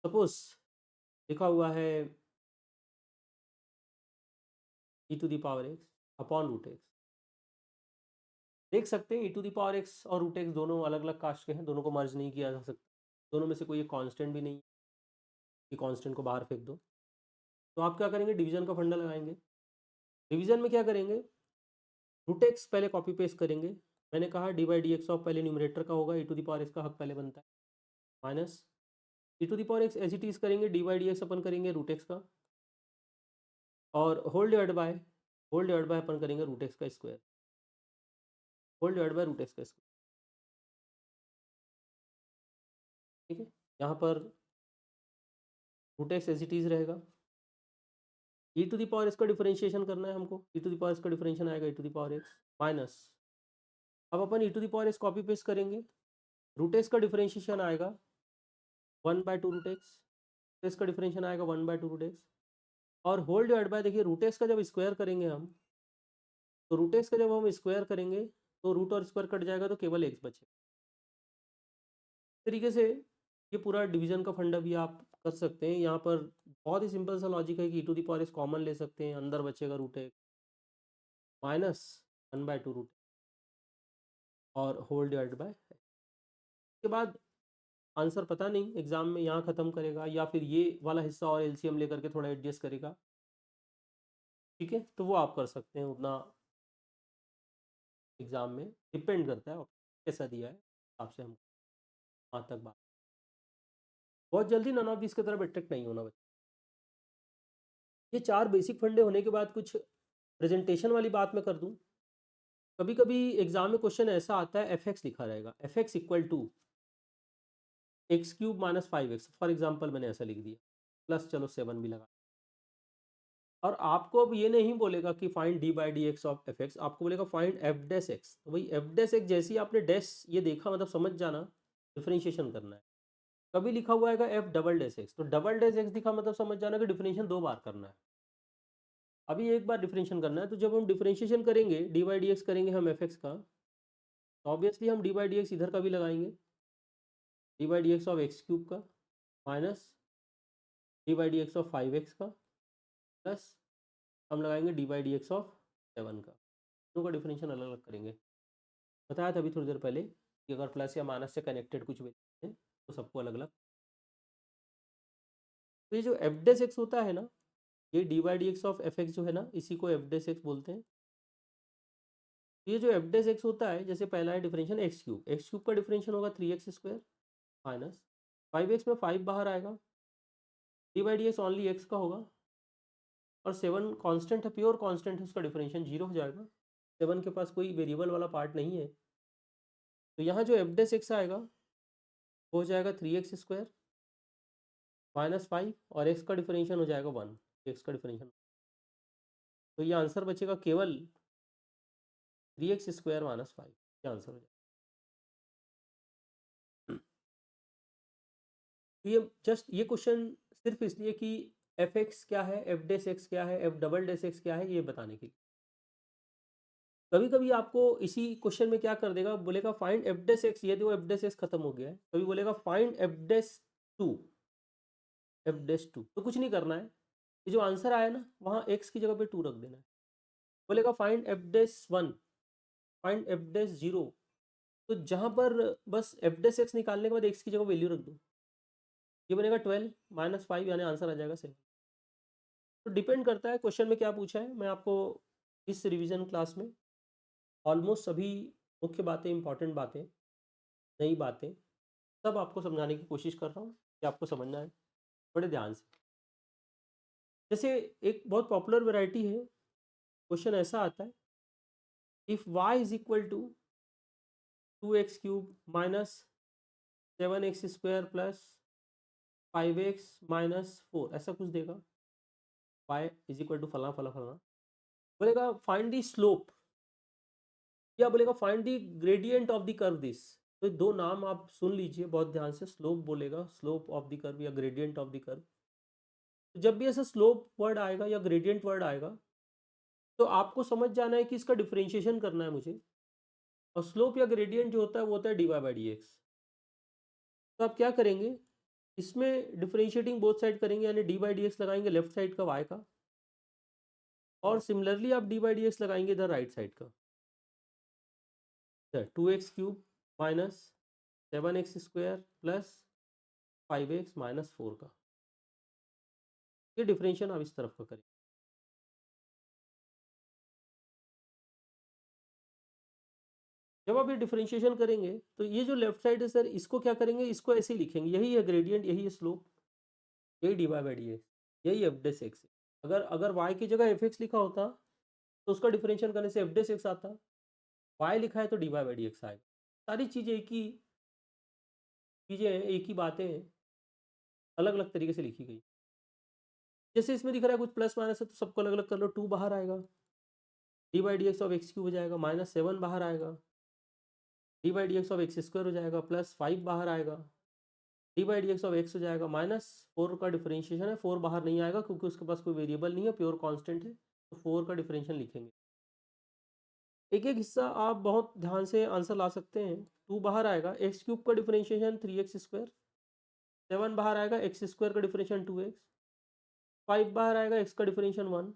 suppose लिखा हुआ है ई to the power X upon root X. देख सकते हैं E to the power x और रूट एक्स दोनों अलग अलग कास्ट के हैं, दोनों को मर्ज नहीं किया जा सकता, दोनों में से कोई एक कांस्टेंट भी नहीं है कि कांस्टेंट को बाहर फेंक दो। तो आप क्या करेंगे, डिवीजन का फंडा लगाएंगे। डिवीजन में क्या करेंगे, रूट एक्स पहले कॉपी पेस्ट करेंगे। मैंने कहा d by D x of पहले न्यूमरेटर का होगा, e to the power x का हक पहले बनता है, minus E to the power x as it is करेंगे, डी बाई डी एक्स अपन करेंगे रूट एक्स का, और होल डिवाइड बाय अपन करेंगे रूट एक्स का square, whole divide by root x का स्क्वायर। ठीक है, यहाँ पर root X as it is रहेगा। E to the power x का डिफरेंशिएशन करना है हमको, E to the power x का डिफरेंशिएशन आएगा E to the power x minus, अब अपन E to the power X copy paste करेंगे, रूट एक्स का डिफरेंशिएशन आएगा 1/2 रूट एक्स, एक्स का डिफरेंशिएशन आएगा 1/2 रूट एक्स, और होल डिवाइड बाय, देखिए रूट एक्स का जब स्क्वायर करेंगे हम, तो रूट एक्स का जब हम स्क्वायर करेंगे तो रूट और स्क्वायर कट जाएगा तो केवल एक्स बचे। तरीके से ये पूरा डिवीजन का फंडा भी आप कर सकते हैं। यहाँ पर बहुत ही सिंपल सा लॉजिक है कि E to the power X common ले सकते हैं, अंदर बचेगा रूट एक्स माइनस 1/2 रूट और होल डिवाइड बाय। के बाद आंसर पता नहीं एग्जाम में यहाँ ख़त्म करेगा या फिर ये वाला हिस्सा और एलसीएम लेकर के थोड़ा एडजस्ट करेगा। ठीक है, तो वो आप कर सकते हैं, उतना एग्जाम में डिपेंड करता है कैसा दिया है आपसे। हम वहाँ तक बात, बहुत जल्दी नन ऑफ दिस की तरफ अट्रैक्ट नहीं होना बच्चा। ये 4 बेसिक फंडे होने के बाद कुछ प्रेजेंटेशन वाली बात मैं कर दूं। कभी कभी एग्जाम में क्वेश्चन ऐसा आता है एफ एक्स लिखा रहेगा, f x equal to x cube minus 5x, for example मैंने ऐसा लिख दिया, प्लस चलो 7 भी लगा, और आपको अब ये नहीं बोलेगा कि find D by D x of F x, आपको बोलेगा फाइंड एफ डैश एक्स। तो भाई एफ डैश एक्स जैसे ही आपने डैश ये देखा मतलब समझ जाना डिफरेंशिएशन करना है। कभी लिखा हुआ है एफ डबल डैश एक्स, तो डबल डैश एक्स दिखा मतलब समझ जाना कि डिफरेंशिएशन 2 बार करना है, अभी एक बार डिफरेंशिएशन करना है। तो जब हम डिफरेंशिएशन करेंगे डी बाई डी एक्स करेंगे हम एफ एक्स का, तो ऑब्वियसली हम डी बाई डी एक्स इधर का भी लगाएंगे, D by D x of X cube का minus D by D x of 5x का, प्लस हम लगाएंगे D by D x of 7 का। दोनों का डिफरेंशियल अलग अलग करेंगे। बताया था अभी थोड़ी देर पहले कि अगर प्लस या माइनस से कनेक्टेड कुछ भी है तो सबको अलग अलग। तो ये जो एफ डेस एक्स होता है ना, ये D by D x of F x जो है ना, इसी को एफ डेस एक्स बोलते हैं। ये जो एफ डेस एक्स होता है, जैसे पहला है डिफरेंशियल एक्स क्यूब का डिफरेंशियल होगा 3x स्क्वायर माइनस 5x में 5 बाहर आएगा, D by D x only x का होगा, और 7 कांस्टेंट है, प्योर कांस्टेंट है, उसका डिफरेंशियल 0 हो जाएगा। 7 के पास कोई वेरिएबल वाला पार्ट नहीं है, तो यहाँ जो एफ डेस एक्स आएगा वो हो जाएगा 3x स्क्वायर माइनस 5, और एक्स का डिफरेंशियल हो जाएगा 1, एक्स का डिफरेंशियल। तो ये आंसर बचेगा केवल 3x स्क्वायर माइनस 5, ये आंसर हो जाएगा। तो ये जस्ट ये क्वेश्चन सिर्फ इसलिए कि एफ एक्स क्या है, एफ डेस एक्स क्या है, एफ डबल डेस एक्स क्या है, ये बताने के लिए। कभी कभी आपको इसी क्वेश्चन में क्या कर देगा, बोलेगा फाइंड एफ डेस एक्स, ये देखो एफ डेस एक्स खत्म हो गया है, कभी बोलेगा find f dash two, f dash two, तो कुछ नहीं करना है, ये जो आंसर आया ना वहाँ एक्स की जगह पे 2 रख देना है। बोलेगा फाइंड एफ डेस वन, फाइंड एफ डेस जीरो, तो जहाँ पर बस एफ डेस एक्स निकालने के बाद एक्स की जगह वैल्यू रख दो, ये बनेगा 12 माइनस 5, यानी आंसर आ जाएगा 7। तो डिपेंड करता है क्वेश्चन में क्या पूछा है। मैं आपको इस रिवीजन क्लास में ऑलमोस्ट सभी मुख्य बातें, इंपॉर्टेंट बातें, नई बातें सब आपको समझाने की कोशिश कर रहा हूँ कि आपको समझना है बड़े ध्यान से। जैसे एक बहुत पॉपुलर वैरायटी है, क्वेश्चन ऐसा आता है, if y is equal to 2x cube minus 7x square plus 5x minus 4, ऐसा कुछ देगा, y इज इक्वल टू फला फला फला, बोलेगा फाइंड दी स्लोप, या बोलेगा find the gradient of the curve this, तो 2 नाम आप सुन लीजिए बहुत ध्यान से, स्लोप बोलेगा, स्लोप ऑफ द कर्व या ग्रेडियंट ऑफ द कर्व। तो जब भी ऐसा स्लोप वर्ड आएगा या ग्रेडियंट वर्ड आएगा, तो आपको समझ जाना है कि इसका डिफरेंशिएशन करना है मुझे। और स्लोप या ग्रेडियंट जो होता है वो होता है dy बाई डी एक्स। तो आप क्या करेंगे, इसमें डिफरेंशिएटिंग बोथ साइड करेंगे, यानी डी बाई डी एक्स लगाएंगे लेफ्ट साइड का y का, और सिमिलरली आप डी बाई डी एक्स लगाएंगे इधर राइट साइड का। 2x³ minus 7x² plus 5x minus 4 का, ये डिफरेंशिएशन आप इस तरफ का करें। जब आप ये डिफरेंशिएशन करेंगे तो ये जो लेफ्ट साइड है सर, इसको क्या करेंगे, इसको ऐसे ही लिखेंगे, यही है ग्रेडियंट, यही है स्लोप, यही d Y by D x, यही एफ डेस एक्स। अगर अगर y की जगह एफ एक्स लिखा होता तो उसका डिफरेंशिएशन करने से एफ डेस एक्स आता, y लिखा है तो D Y by D x आएगा। सारी चीज़ें एक ही चीज़ें हैं, एक ही बातें हैं, अलग अलग तरीके से लिखी गई। जैसे इसमें दिख रहा है कुछ प्लस माइनस है तो सबको अलग अलग कर लो, 2 बाहर आएगा, D by D x of x³ हो जाएगा, माइनस 7 बाहर आएगा, D by D x of x² हो जाएगा, प्लस 5 बाहर आएगा, D by D x of x हो जाएगा, माइनस 4 का डिफरेंशिएशन है, 4 बाहर नहीं आएगा क्योंकि उसके पास कोई वेरिएबल नहीं है, प्योर कांस्टेंट है, तो 4 का डिफरेंशिएशन लिखेंगे। एक एक हिस्सा आप बहुत ध्यान से आंसर ला सकते हैं। 2 बाहर आएगा, x³ का डिफरेंशिएशन 3x², 7 बाहर आएगा, x² का डिफरेंशिएशन 2x, 5 बाहर आएगा, x का डिफरेंशिएशन 1,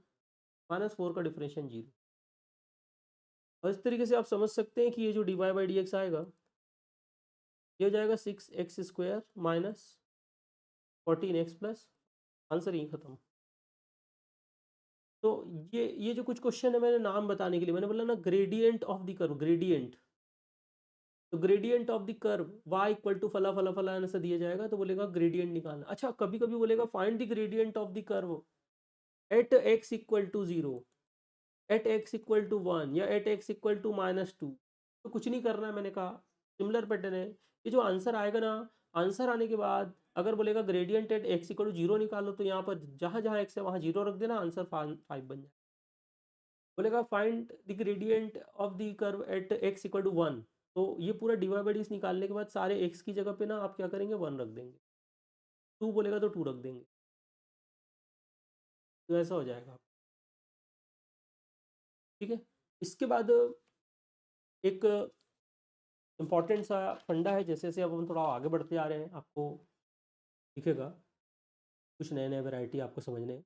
माइनस 4 का डिफरेंशिएशन 0। और इस तरीके से आप समझ सकते हैं कि ये जो d Y by D x आएगा, ये हो जाएगा 6x² minus 14x plus, answer यही खत्म। तो ये जो कुछ क्वेश्चन है, मैंने नाम बताने के लिए मैंने बोला ना, gradient of the curve, gradient. तो gradient of the curve y equal to फला फला फला ऐसा दिया जाएगा, तो बोलेगा ग्रेडियंट निकालना। अच्छा, कभी कभी बोलेगा find the gradient of the curve at x equal to 0, at x equal to 1 या एट x इक्वल टू -2। तो कुछ नहीं करना है, मैंने कहा सिमिलर पैटर्न है। ये जो आंसर आएगा ना, आंसर आने के बाद अगर बोलेगा gradient at x equal to 0 निकालो, तो यहाँ पर जहाँ जहाँ x है वहाँ 0 रख देना, आंसर 5 बन जाए। बोलेगा find the gradient of the curve at x equal to 1, तो ये पूरा डिवाइड बाई डी निकालने के बाद सारे x की जगह पे ना आप क्या करेंगे, 1 रख देंगे। 2 बोलेगा तो 2 रख देंगे, तो ऐसा हो जाएगा। ठीक है, इसके बाद एक इम्पॉर्टेंट सा फंडा है, जैसे जैसे अब हम थोड़ा आगे बढ़ते आ रहे हैं, आपको दिखेगा कुछ नए नए वैरायटी आपको समझने हैं,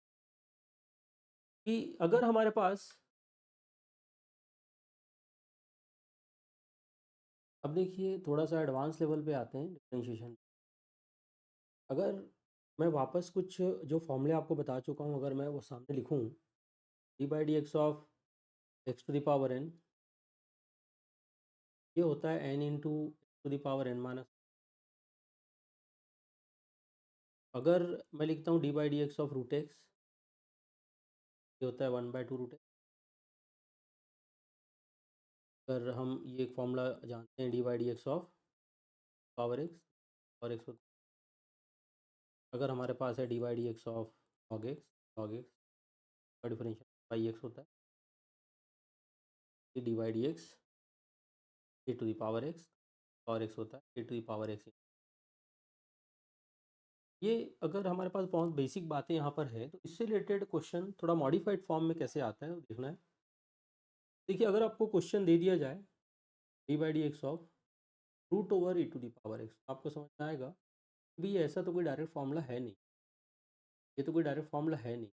कि अगर हमारे पास, अब देखिए थोड़ा सा एडवांस लेवल पे आते हैं डिफरेंशिएशन। अगर मैं वापस कुछ जो फॉर्मूले आपको बता चुका हूँ, अगर मैं वो सामने लिखूँ, d by D x of x to the power n, ये होता है n into to the power N minus. अगर मैं लिखता हूँ D by D x of root x, ये होता है 1/2 रूट एक्स। अगर हम ये एक फॉर्मूला जानते हैं, D by D x of power x, और एक्स, अगर हमारे पास है D by D x of log x, log x का डिफरेंशियल बाई एक्स होता है, D by D x A to the power x, और एक्स होता है a to the power x. ये अगर हमारे पास बहुत बेसिक बातें यहाँ पर है, तो इससे रिलेटेड क्वेश्चन थोड़ा मॉडिफाइड फॉर्म में कैसे आता है वो देखना है। देखिए, अगर आपको क्वेश्चन दे दिया जाए D by D x of root over e to the power x, आपको समझ में आएगा कि भाई ऐसा तो कोई डायरेक्ट फॉर्मूला है नहीं, ये तो कोई डायरेक्ट फॉर्मूला है नहीं।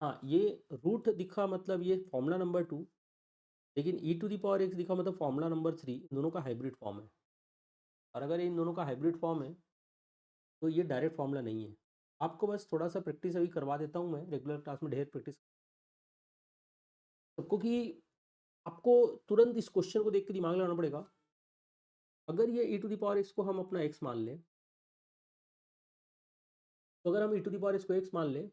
हाँ, ये रूट दिखा मतलब ये फॉर्मूला नंबर 2, लेकिन ई टू दी पावर एक्स दिखा मतलब फॉर्मूला नंबर 3, इन दोनों का हाइब्रिड फॉर्म है। और अगर इन दोनों का हाइब्रिड फॉर्म है तो ये डायरेक्ट फॉर्मूला नहीं है। आपको बस थोड़ा सा प्रैक्टिस अभी करवा देता हूँ मैं, रेगुलर क्लास में ढेर प्रैक्टिस सबको, कि आपको तुरंत इस क्वेश्चन को देख के दिमाग लगाना पड़ेगा। अगर ये ई टू दी पावर एक्स को हम अपना एक्स मान लें, तो अगर हम ई टू दी पावर एक्स को एक्स मान लें,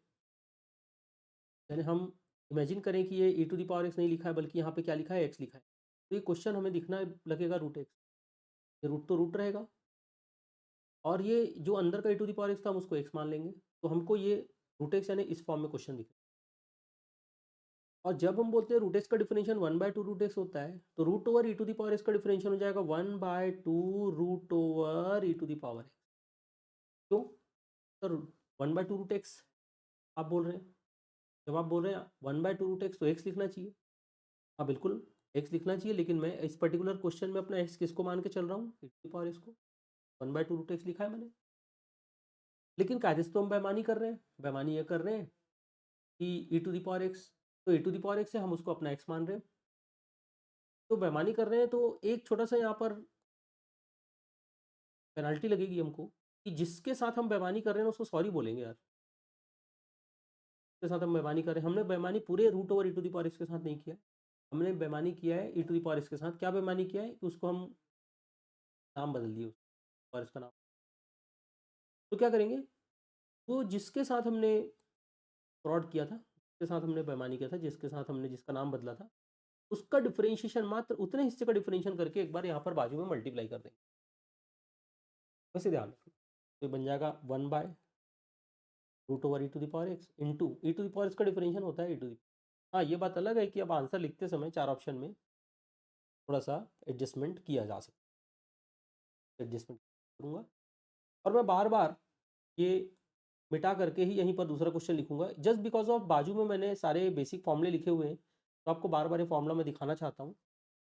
यानी हम इमेजिन करें कि ये ई टू दी पावर एक्स नहीं लिखा है, बल्कि यहाँ पे क्या लिखा है, एक्स लिखा है, तो ये क्वेश्चन हमें दिखना लगेगा रूट एक्स। ये रूट तो रूट रहेगा, और ये जो अंदर का ई टू दी पावर एक्स था हम उसको एक्स मान लेंगे, तो हमको ये रूट एक्स यानी इस फॉर्म में क्वेश्चन दिखेगा। और जब हम बोलते हैं रूट एक्स का डिफरेंशियल 1/2 रूट एक्स होता है, तो root over e to the power x का डिफरेंशियल हो जाएगा 1/2 root over e to the power x. क्यों सर? 1/2 रूट एक्स आप बोल रहे हैं, जब आप बोल रहे हैं 1/2 रूट एक्स तो एक्स लिखना चाहिए। हाँ बिल्कुल, एक्स लिखना चाहिए, लेकिन मैं इस पर्टिकुलर क्वेश्चन में अपना एक्स किसको मान के चल रहा हूँ? ई टू द पावर एक्स को। 1/2 रूट एक्स लिखा है मैंने, लेकिन कायदे से तो हम बेईमानी कर रहे हैं। बेईमानी ये कर रहे हैं कि E to the power X, तो E to the power x है, हम उसको अपना एक्स मान रहे हैं। तो बेईमानी कर रहे हैं, तो एक छोटा सा यहाँ पर पेनल्टी लगेगी हमको, कि जिसके साथ हम बेईमानी कर रहे हैं उसको सॉरी बोलेंगे यार। जिसके साथ हम बेईमानी कर रहे हैं, हमने बेईमानी पूरे root over e to the power x के साथ नहीं किया है। हमने बेईमानी किया है ई टू द पावर एक्स के साथ। क्या बेईमानी किया है कि उसको हम नाम बदल दिए, और इसका नाम। तो क्या करेंगे, तो जिसके साथ हमने फ्रॉड किया था, जिसके साथ हमने बेईमानी किया था, जिसके साथ हमने जिसका नाम बदला था, उसका डिफरेंशिएशन मात्र उतने हिस्से का डिफरेंशिएशन करके एक बार यहाँ पर बाजू में मल्टीप्लाई कर देंगे। वैसे ध्यान रखना, तो बन जाएगा 1/√ओवर E to the power x into E to the power इसका डिफरेंशियल होता है ई टू द। हाँ ये बात अलग है कि अब आंसर लिखते समय चार ऑप्शन में थोड़ा सा एडजस्टमेंट किया जा सकता है। एडजस्टमेंट करूँगा, और मैं बार बार ये मिटा करके ही यहीं पर दूसरा क्वेश्चन लिखूंगा, जस्ट बिकॉज ऑफ बाजू में मैंने सारे बेसिक फॉर्मूले लिखे हुए हैं, तो आपको बार बार ये फॉर्मूला मैं दिखाना चाहता हूँ।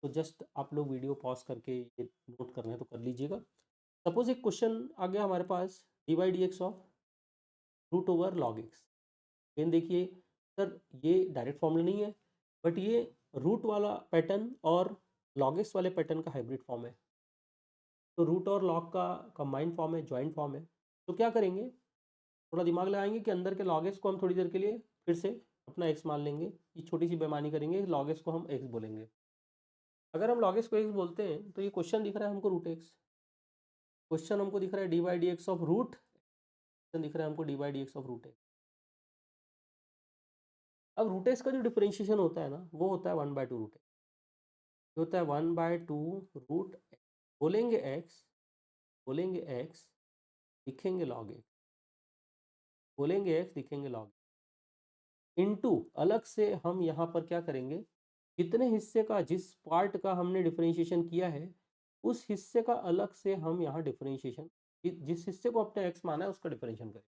तो जस्ट आप लोग वीडियो पॉज करके ये नोट करना है तो कर लीजिएगा। सपोज एक क्वेश्चन आ गया हमारे पास, D by D x of root over log X. फिर देखिए सर, ये डायरेक्ट फॉर्मूला नहीं है, बट ये रूट वाला पैटर्न और लॉग एक्स वाले पैटर्न का हाइब्रिड फॉर्म है। तो रूट और लॉग का कंबाइंड फॉर्म है, जॉइंट फॉर्म है। तो क्या करेंगे, थोड़ा दिमाग लगाएंगे कि अंदर के लॉग एक्स को हम थोड़ी देर के लिए फिर से अपना एक्स मान लेंगे। ये छोटी सी बेईमानी करेंगे, लॉग एक्स को हम एक्स बोलेंगे। अगर हम लॉग एक्स को एक्स बोलते हैं तो ये क्वेश्चन दिख रहा है हमको रूट एक्स, क्वेश्चन हमको दिख रहा है D by D x of root, question दिख रहा है हमको d by D x of root x. अब रूट एक्स का जो डिफरेंशिएशन होता है ना, वो होता है 1/2 रूट एक्स, होता है 1/2 रूट एक्स। बोलेंगे एक्स, बोलेंगे एक्स, लिखेंगे लॉग एक्स, बोलेंगे एक्स, लिखेंगे लॉग इनटू अलग से हम यहाँ पर क्या करेंगे, जितने हिस्से का, जिस पार्ट का हमने डिफरेंशिएशन किया है, उस हिस्से का अलग से हम यहाँ डिफरेंशिएशन, जिस हिस्से को अपने एक्स माना है उसका डिफरेंशिएशन करें।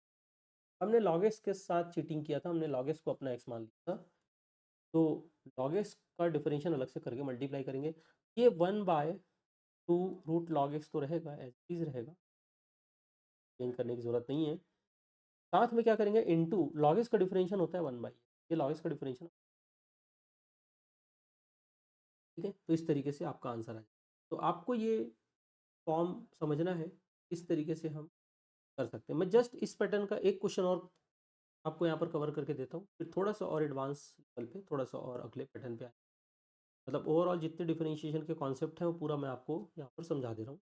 हमने log x के साथ चीटिंग किया था, हमने log x को अपना x मान लिया था, तो log x का डिफरेंशियल अलग से करके मल्टीप्लाई करेंगे। ये 1/2 रूट लॉग एक्स तो रहेगा, एज इज रहेगा, चेंज करने की जरूरत नहीं है। साथ में क्या करेंगे, इनटू लॉग एक्स का डिफरेंशियल होता है 1/, ये log x का डिफरेंशियल। ठीक है, तो इस तरीके से आपका आंसर आए। तो आपको ये फॉर्म समझना है, इस तरीके से हम कर सकते हैं। मैं जस्ट इस पैटर्न का एक क्वेश्चन और आपको यहाँ पर कवर करके देता हूँ, फिर थोड़ा सा और एडवांस लेवल पे, थोड़ा सा और अगले पैटर्न पे आए। मतलब ओवरऑल जितने डिफरेंशिएशन के कॉन्सेप्ट हैं वो पूरा मैं आपको यहाँ पर समझा दे रहा हूँ।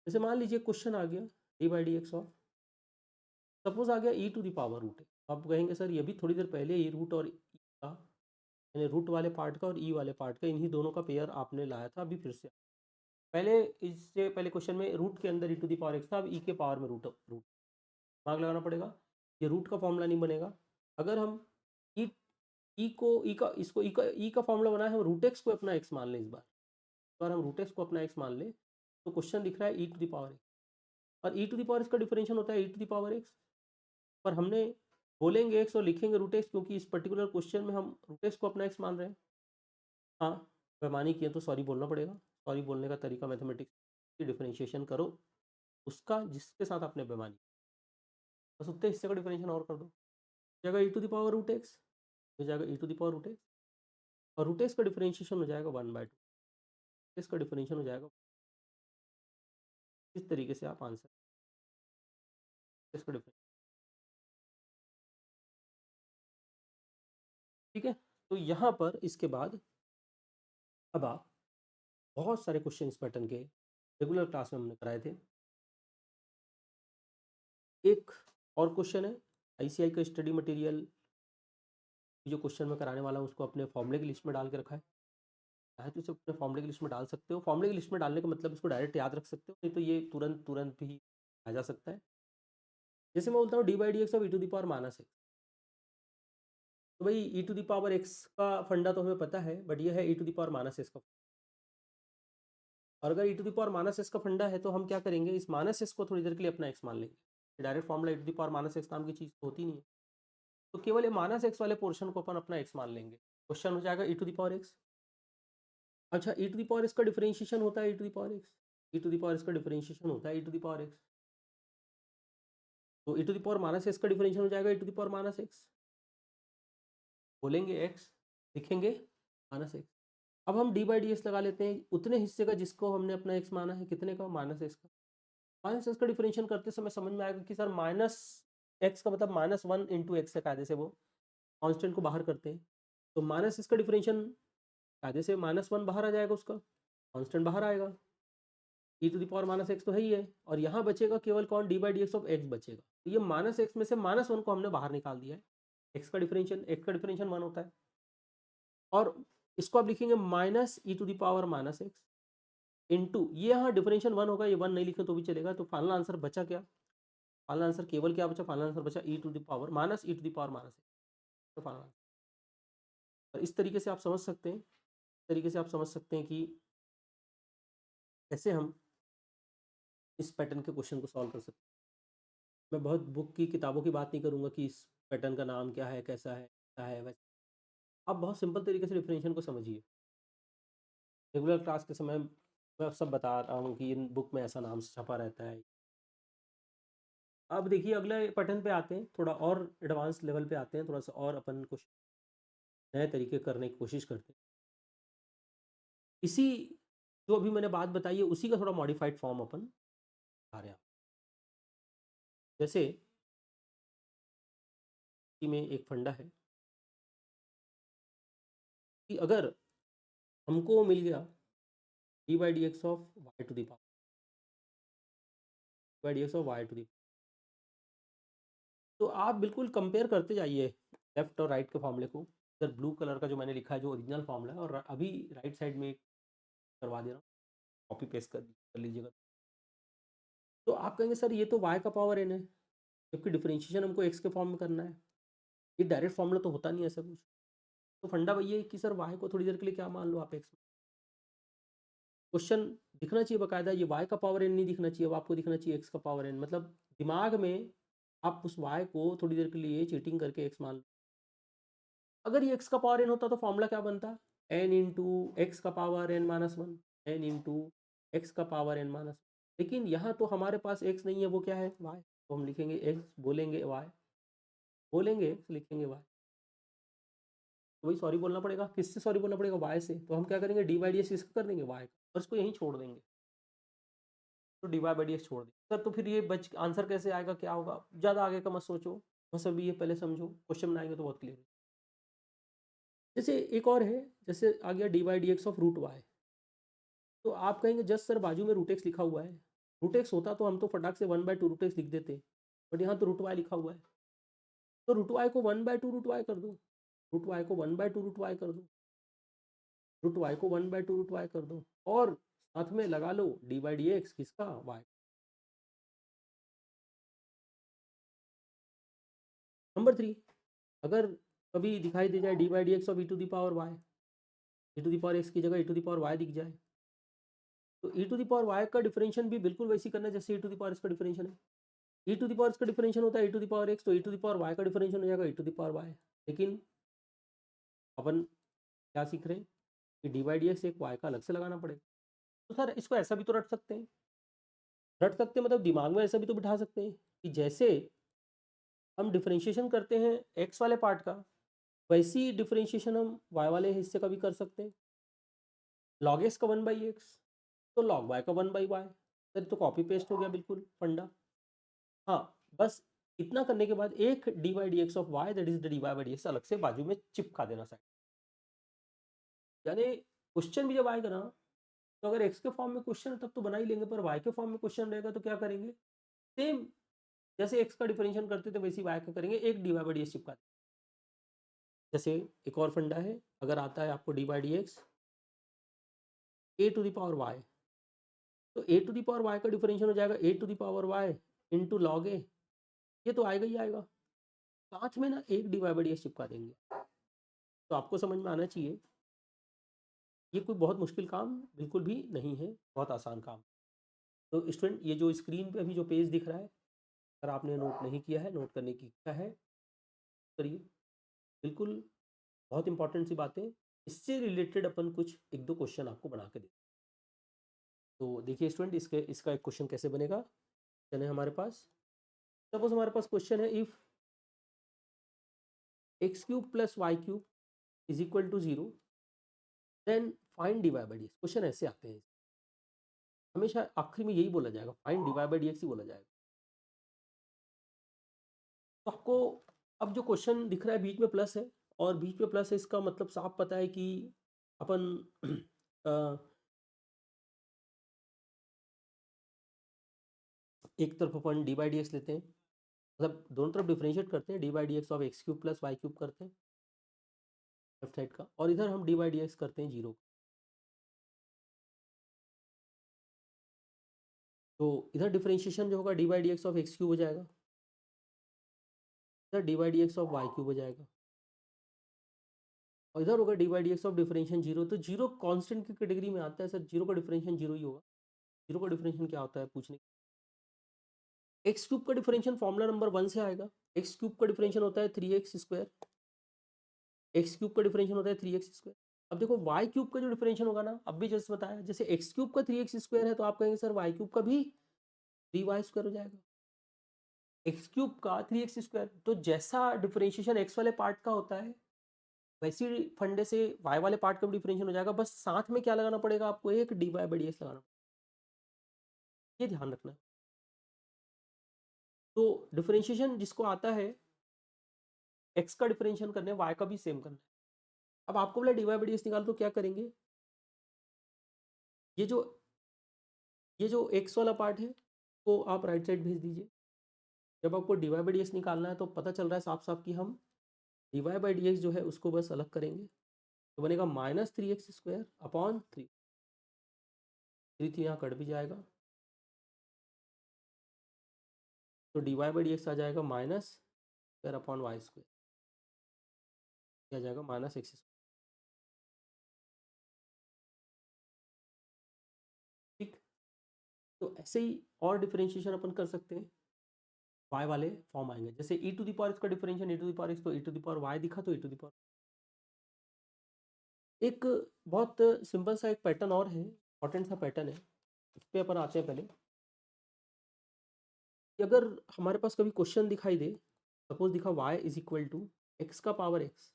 जैसे मान लीजिए क्वेश्चन आ गया D by D x of, suppose आ गया E to the power root है। आप कहेंगे सर ये भी थोड़ी देर पहले ही रूट और ई का, यानी रूट वाले पार्ट का और ई वाले पार्ट का, इन्हीं दोनों का पेयर आपने लाया था अभी फिर से। पहले, इससे पहले क्वेश्चन में रूट के अंदर ई टू द पावर एक्स था, अब ई के पावर में रूट रूट दिमाग लगाना पड़ेगा। ये रूट का फॉर्मूला नहीं बनेगा। अगर हम ई ई को ई का इसको ई का फॉर्मूला बनाए, हम रूट एक्स को अपना एक्स मान लें। इस बार हम रूट एक्स को अपना एक्स मान लें, तो क्वेश्चन दिख रहा है ई टू द पावर एक्स, और ई टू द पावर इसका डिफरेंशियल होता है ई टू द पावर एक्स। पर हमने बोलेंगे एक्स और लिखेंगे रूट एक्स, क्योंकि इस पर्टिकुलर क्वेश्चन में हम रूट एक्स को अपना एक्स मान रहे हैं। हाँ, बेईमानी किए तो सॉरी बोलना पड़ेगा। सॉरी बोलने का तरीका मैथमेटिक्स की, डिफरेंशिएशन करो उसका जिसके साथ आपने बेईमानी, बस उतने हिस्से का डिफरेंशिएशन और कर दो। हो जाएगा E to the power root X, हो जाएगा E to the power root x, और रूट एक्स का डिफरेंशिएशन हो जाएगा 1/2, इसका डिफरेंशियल हो जाएगा। इस तरीके से आप आंसर, इसका डिफरेंस। ठीक है, तो यहाँ पर इसके बाद अब आप, बहुत सारे क्वेश्चन इस पैटर्न के रेगुलर क्लास में हमने कराए थे। एक और क्वेश्चन है आईसीआई का स्टडी मटेरियल, जो क्वेश्चन मैं कराने वाला हूँ उसको अपने फॉर्मूले की लिस्ट में डाल के रखा है। चाहे तो इसे अपने फॉर्मूले की लिस्ट में डाल सकते हो। फॉर्मूले की लिस्ट में डालने का मतलब इसको डायरेक्ट याद रख सकते हो, नहीं तो ये तुरंत तुरंत ही आ जा सकता है। जैसे मैं बोलता हूँ D by D x of E to the power minus X, तो भाई E to the power x का फंडा तो हमें पता है, बट ये है ई to the power minus X का। और अगर E to the power minus X का फंडा है तो हम क्या करेंगे, इस माइनस एक्स को थोड़ी देर के लिए अपना एक्स मान लेंगे। Direct formula e to the power minus x नाम की चीज़ तो होती नहीं है, तो केवल ये माइनस एक्स वाले पोर्शन को अपन अपना एक्स मान लेंगे। क्वेश्चन हो जाएगा E to the power X. अच्छा, E to the power x का डिफरेंशिएशन होता है ई to the power X, E to the power x का डिफरेंशिएशन होता है ई टू द पावर एक्स। तो E to the power minus X का differentiation हो जाएगा E to the power minus X, बोलेंगे एक्स, लिखेंगे माइनस एक्स। अब हम डी बाई डी एक्स लगा लेते हैं उतने हिस्से का जिसको हमने अपना एक्स माना है, कितने का, माइनस एक्स का। माइनस एक्स का डिफरेंशिएशन करते समय समझ में आएगा कि सर माइनस एक्स का मतलब माइनस वन इंटू एक्स है, कायदे से वो कांस्टेंट को बाहर करते हैं। तो माइनस इसका डिफरेंशिएशन कायदे से माइनस वन बाहर आ जाएगा, उसका कांस्टेंट बाहर आएगा। E to the power minus X तो है ही है, और यहाँ बचेगा केवल कौन, D by D x of X बचेगा। तो ये माइनस एक्स में से माइनस वन को हमने बाहर निकाल दिया है। एक्स का डिफरेंशिएशन, एक्स का डिफरेंशिएशन वन होता है, और इसको आप लिखेंगे minus E to the power minus x into, ये यहाँ डिफरेंशिएशन वन होगा, ये वन नहीं लिखे तो भी चलेगा। तो फाइनल आंसर बचा क्या, फाइनल आंसर केवल क्या बचा, फाइनल आंसर बचा E to the power minus E to the power minus X. तो फाइनल आंसर, तो इस तरीके से आप समझ सकते हैं, इस तरीके से आप समझ सकते हैं कि कैसे हम इस पैटर्न के क्वेश्चन को सॉल्व कर सकते हैं। मैं बहुत बुक की किताबों की बात नहीं करूँगा कि इस पैटर्न का नाम क्या है, कैसा है वैसे। आप बहुत सिंपल तरीके से डिफरेंशिएशन को समझिए। रेगुलर क्लास के समय मैं सब बता रहा हूँ कि इन बुक में ऐसा नाम छपा रहता है। अब देखिए अगले पैटर्न पे आते हैं, थोड़ा और एडवांस लेवल पे आते हैं, थोड़ा सा और अपन कुछ नए तरीके करने की कोशिश करते हैं। इसी जो अभी मैंने बात बताई है उसी का थोड़ा मॉडिफाइड फॉर्म अपन आ रहे हैं। जैसे कि में एक फंडा है कि अगर हमको मिल गया D by D x of y to the power, by D x of y to the, तो आप बिल्कुल कंपेयर करते जाइए लेफ्ट और राइट के फॉर्मूले को। इधर ब्लू कलर का जो मैंने लिखा है जो ओरिजिनल फॉर्मूला है, और अभी राइट साइड में करवा दे रहा हूँ, कॉपी पेस्ट कर लीजिएगा। तो आप कहेंगे सर ये तो y का पावर n है, जबकि डिफरेंशिएशन हमको x के फॉर्म में करना है, ये डायरेक्ट फॉर्मूला तो होता नहीं है ऐसा कुछ। तो फंडा वही है कि सर y को थोड़ी देर के लिए क्या मान लो आप x। क्वेश्चन दिखना चाहिए बाकायदा, ये y का पावर n नहीं दिखना चाहिए, अब आपको दिखना चाहिए x का पावर n, मतलब दिमाग में आप उस y को थोड़ी देर के लिए चीटिंग करके x मान लो। अगर ये x का पावर n होता तो फॉर्मूला क्या बनता, n इंटू एक्स का power n minus one, n into x का पावर n माइनस। लेकिन यहाँ तो हमारे पास x नहीं है, वो क्या है, y। तो हम लिखेंगे x, बोलेंगे y, बोलेंगे x, लिखेंगे y। तो वही सॉरी बोलना पड़ेगा, किससे सॉरी बोलना पड़ेगा, y से। तो हम क्या करेंगे, डी बाई डी एक्स इसका कर देंगे y का, और इसको यहीं छोड़ देंगे। तो D Y by D x छोड़ देंगे सर, तो फिर ये बच आंसर कैसे आएगा, क्या होगा, ज़्यादा आगे का मत सोचो, बस अभी ये पहले समझो, क्वेश्चन बनाएंगे तो बहुत क्लियर है। जैसे एक और है, जैसे आ गया D by D x of root y. तो आप कहेंगे जस्ट सर बाजू में रूट एक्स लिखा हुआ है, रूट एक्स होता तो हम तो फटाक से one by two root x लिख देते, बट यहाँ तो रूट वाई लिखा हुआ है। तो रूट वाई को one by two root y कर दो, रूट वाई को one by two root y कर दो, रूट वाई को one by two root y कर दो, और साथ में लगा लो डी बाई डी एक्स किसका, वाई। नंबर थ्री, अगर कभी दिखाई दे जाए D by D x of E to the power y, e to the power x की जगह ई टू दी पावर वाई दिख जाए, तो E to the power Y का डिफरेंशिएशन भी बिल्कुल वैसी करना है जैसे ई टू दी पावर एक्स का डिफरेंशिएशन है। ई टू द पावर का डिफरेंशिएशन होता है ई टू द पावर एक्स, तो E to the power Y का डिफरेंशिएशन हो जाएगा E to the power Y. लेकिन अपन क्या सीख रहे हैं कि डी बाई डी एक्स एक वाई का अलग से लगाना पड़ेगा। तो सर इसको ऐसा भी तो रट सकते हैं, रट सकते हैं मतलब दिमाग में ऐसा भी तो बिठा सकते हैं कि जैसे हम डिफरेंशिएशन करते हैं एक्स वाले पार्ट का, वैसी डिफरेंशिएशन हम वाई वाले हिस्से का भी कर सकते हैं। लॉग एक्स का वन बाई एक्स, तो लॉग वाई का वन बाई वाई, सर तो कॉपी पेस्ट हो गया बिल्कुल फंडा। हाँ, बस इतना करने के बाद एक d by D x of y that is the d Y by D x अलग से बाजू में चिपका देना साइड। यानी क्वेश्चन भी जब आएगा ना, तो अगर एक्स के फॉर्म में क्वेश्चन है तब तो बना ही लेंगे, पर वाई के फॉर्म में क्वेश्चन रहेगा तो क्या करेंगे, सेम जैसे एक्स का डिफरेंशिएशन करते थे वैसे वाई का करेंगे, एक D Y by D x चिपका देंगे। जैसे एक और फंडा है, अगर आता है आपको D by D x A to the power Y, तो A to the power Y का डिफरेंशिएशन हो जाएगा A to the power Y into log A, ये तो आएगा ही आएगा। साथ में ना एक D Y by D x चिपका देंगे। तो आपको समझ में आना चाहिए ये कोई बहुत मुश्किल काम बिल्कुल भी नहीं है, बहुत आसान काम। तो स्टूडेंट ये जो स्क्रीन पे अभी जो पेज दिख रहा है, अगर आपने नोट नहीं किया है, नोट करने की इच्छा है, करिए। बिल्कुल बहुत इंपॉर्टेंट सी बातें, इससे रिलेटेड अपन कुछ 1-2 क्वेश्चन आपको बना के दें। तो देखिए स्टूडेंट इसका एक क्वेश्चन कैसे बनेगा? क्वेश्चन है हमारे पास, सपोज़ हमारे पास क्वेश्चन है if x³ + y³ = 0 then find dy/dx। Question ऐसे आते हैं। हमेशा आखिर में यही बोला जाएगा, फाइंड dy/dx ही बोला जाएगा। तो आपको अब जो क्वेश्चन दिख रहा है बीच में प्लस है, और बीच में प्लस है इसका मतलब साफ पता है कि अपन अ, एक तरफ अपन dy/dx लेते हैं, मतलब दोनों तरफ डिफरेंशिएट करते हैं, dy/dx ऑफ x³ + y³ करते हैं लेफ्ट साइड का, और इधर हम dy/dx करते हैं 0। तो इधर डिफरेंशिएशन जो होगा dy/dx ऑफ x³ हो जाएगा, इधर dy/dx ऑफ y³ हो जाएगा, और इधर होगा dy/dx ऑफ डिफरेंशिएशन 0। तो 0 कांस्टेंट की कैटेगरी में आता है सर, 0 का डिफरेंशिएशन 0 ही होगा। 0 का डिफरेंशिएशन क्या होता है पूछने, x³ का डिफरेंशिएशन फॉर्मूला नंबर 1 से आएगा। x³ का डिफरेंशिएशन होता है 3x², x³ का डिफरेंशिएशन होता है 3x²। अब देखो y³ का जो डिफरेंशिएशन होगा ना, अब भी जैसे बताया, जैसे x³ का 3x² है तो आप कहेंगे सर y³ का भी 3y² हो जाएगा। x³ का 3x², तो जैसा डिफरेंशिएशन x वाले पार्ट का होता है वैसी फंडे से y वाले पार्ट का भी डिफरेंशिएशन हो जाएगा, बस साथ में क्या लगाना पड़ेगा आपको, एक dy/dx लगाना, ये ध्यान रखना। तो डिफरेंशिएशन जिसको आता है x का डिफरेंशिएशन करने, y का भी सेम करना है। अब आपको बोला dy/dx निकाल, तो क्या करेंगे, ये जो x वाला पार्ट है वो आप राइट साइड भेज दीजिए। जब आपको dy/dx निकालना है तो पता चल रहा है साफ साफ कि हम dy/dx जो है उसको बस अलग करेंगे, तो बनेगा -3x² अपॉन 3। 3 यहाँ कट भी जाएगा, तो dy/dx आ जाएगा -² अपॉन y², आ जाएगा -x²। ठीक, तो ऐसे ही और डिफरेंशिएशन अपन कर सकते हैं, y वाले फॉर्म आएंगे, जैसे e⁴ का डिफरेंशिएशन e⁴x, तो e⁴y दिखा तो e⁴। एक बहुत सिंपल सा एक पैटर्न और है, इंपॉर्टेंट सा पैटर्न है, इस पे अपन आते हैं पहले कि अगर हमारे पास कभी क्वेश्चन दिखाई दे, सपोज दिखा y = x⁻x,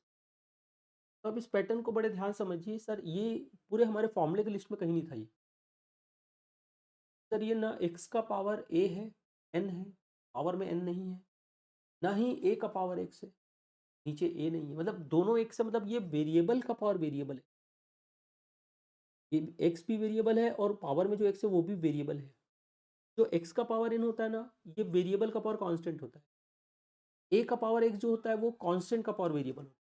तो अब इस पैटर्न को बड़े ध्यान समझिए सर, ये पूरे हमारे फॉर्मूले की लिस्ट में कहीं नहीं था ये। सर ये ना x का पावर a है, n है, पावर में n नहीं है, ना ही a का पावर x है, नीचे a नहीं है, मतलब दोनों x है, मतलब ये वेरिएबल का पावर वेरिएबल है, ये x भी वेरिएबल है और पावर में जो x है वो भी वेरिएबल है। जो x का पावर n होता है ना, ये वेरिएबल का पावर कांस्टेंट होता है, a का पावर x जो होता है वो कांस्टेंट का पावर वेरिएबल होता है,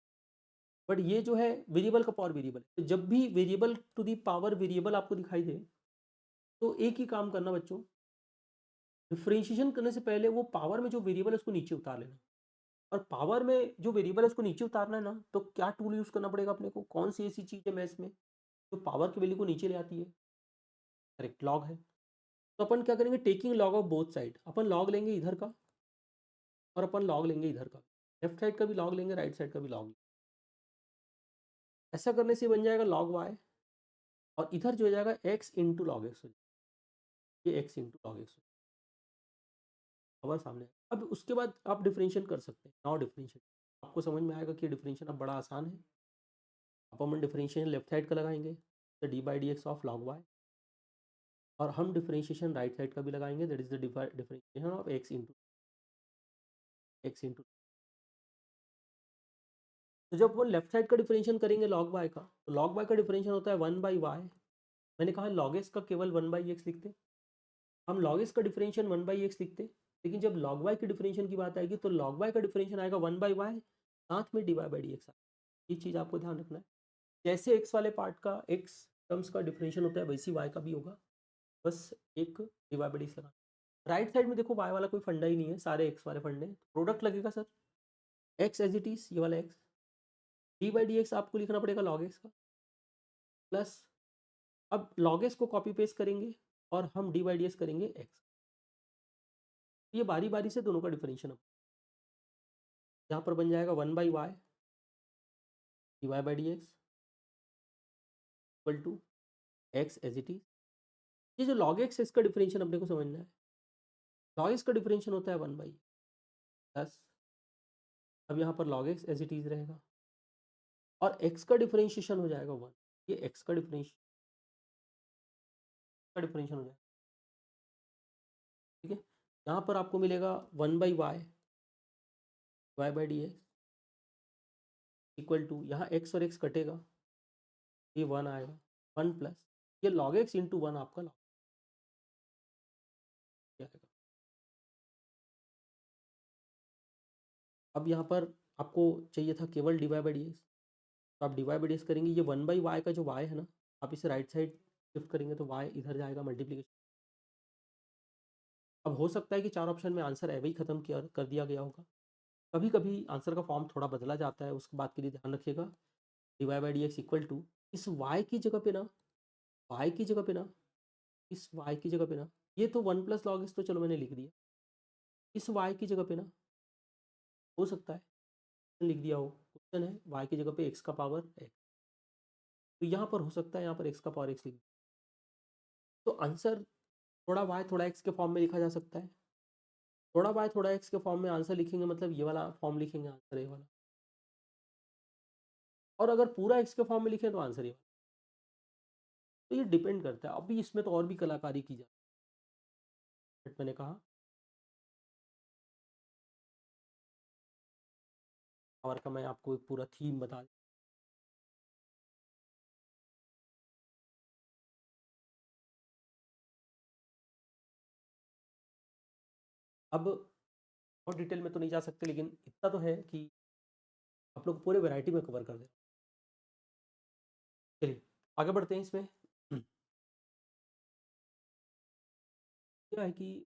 बट ये जो है वेरिएबल का पावर वेरिएबल। तो जब भी variable to the power variable आपको दिखाई दे, तो एक ही काम करना बच्चों, डिफरेंशिएशन करने से पहले वो पावर में जो वेरिएबल है उसको नीचे उतार लेना, और पावर में जो वेरिएबल है उसको नीचे उतारना है ना, तो क्या टूल यूज करना पड़ेगा अपने को, कौन सी ऐसी चीज है मैथ्स में जो पावर की वैल्यू को नीचे ले आती है, करेक्ट, लॉग है। तो अपन क्या करेंगे, taking log of both side, upon log लेंगे इधर का और अपन लॉग लेंगे इधर का, लेफ्ट साइड का भी लॉग लेंगे, राइट साइड का भी लॉग लेंगे। ऐसा करने से बन जाएगा log y, और इधर जो हो जाएगा x इंटू लॉग एक्स, ये x into log x power सामने। अब उसके बाद आप डिफरेंशिएट कर सकते हैं, नाउ डिफरेंशिएट आपको समझ में आएगा कि डिफरेंशिएशन अब बड़ा आसान है। अब हम डिफरेंशिएशन लेफ्ट साइड का लगाएंगे, तो dy/dx ऑफ log y, और हम डिफरेंशिएशन राइट साइड का भी लगाएंगे, that is the differentiation of x into. तो जब वो लेफ्ट साइड का डिफरेंशिएशन करेंगे log y का, तो log y का डिफरेंशिएशन होता है 1/y। मैंने कहा log x का केवल 1/x लिखते, हम log x का डिफरेंशिएशन 1/x लिखते, लेकिन जब log y के डिफरेंशिएशन की बात आएगी तो log y का डिफरेंशिएशन आएगा 1/y, साथ में dy/dx। ये चीज़ आपको ध्यान रखना है, जैसे x वाले पार्ट का x टर्म्स का डिफरेंशिएशन होता है वैसी y का भी होगा, बस एक dy/dx लगा। राइट साइड में देखो y वाला कोई फंडा ही नहीं है, सारे x वाले फंडे, प्रोडक्ट लगेगा sir, x as it is, ये वाला x, d by D x आपको लिखना पड़ेगा लॉग एक्स का, प्लस अब लॉग एक्स को कॉपी पेस्ट करेंगे और हम डी बाई डी एक्स करेंगे एक्स। ये बारी बारी से दोनों का डिफरेंशियल यहाँ पर बन जाएगा 1/y d Y by D x equal to x as it is. ये जो लॉग एक्स है इसका डिफरेंशियल अपने को समझना है। लॉग एक्स का डिफरेंशियल होता है 1/, प्लस अब यहाँ पर log x as it is रहेगा और एक्स का डिफरेंशिएशन हो जाएगा 1। ये एक्स का डिफरेंशियल हो जाएगा, ठीक है। यहाँ पर आपको मिलेगा 1/y y by D x equal to, यहाँ एक्स और एक्स कटेगा, ये 1 आएगा, 1 प्लस ये लॉग एक्स इंटू 1 आपका लॉग आएगा। अब यहाँ पर आपको चाहिए था केवल d Y by D x, तो आप d Y by D x करेंगे, ये 1/y का जो y है ना, आप इसे राइट साइड शिफ्ट करेंगे तो y इधर जाएगा मल्टीप्लीकेशन। अब हो सकता है कि 4 ऑप्शन में आंसर ऐवे ही खत्म किया कर दिया गया होगा, कभी कभी आंसर का फॉर्म थोड़ा बदला जाता है, उसके बात के लिए ध्यान रखिएगा। D Y by D x equal to इस y की जगह पे ना, y की जगह पे ना, इस y की जगह पे ना, ये तो 1 प्लस लॉग एक्स तो चलो मैंने लिख दिया, इस y की जगह पे ना हो सकता है लिख दिया हो, क्वेश्चन है y की जगह पे x का पावर x, तो यहाँ पर हो सकता है यहाँ पर x का पावर x लिख दिया, तो आंसर थोड़ा y थोड़ा x के फॉर्म में लिखा जा सकता है। थोड़ा y थोड़ा x के फॉर्म में आंसर लिखेंगे मतलब ये वाला फॉर्म लिखेंगे, आंसर ये वाला। और अगर पूरा x के फॉर्म में लिखें तो आंसर ये वाला। तो ये डिपेंड करता है, अभी इसमें तो और भी कलाकारी की जाती है, मैंने कहा और का मैं आपको एक पूरा थीम बता। अब और डिटेल में तो नहीं जा सकते, लेकिन इतना तो है कि आप लोग पूरे वैरायटी में कवर कर दें। चलिए आगे बढ़ते हैं इसमें। क्या है कि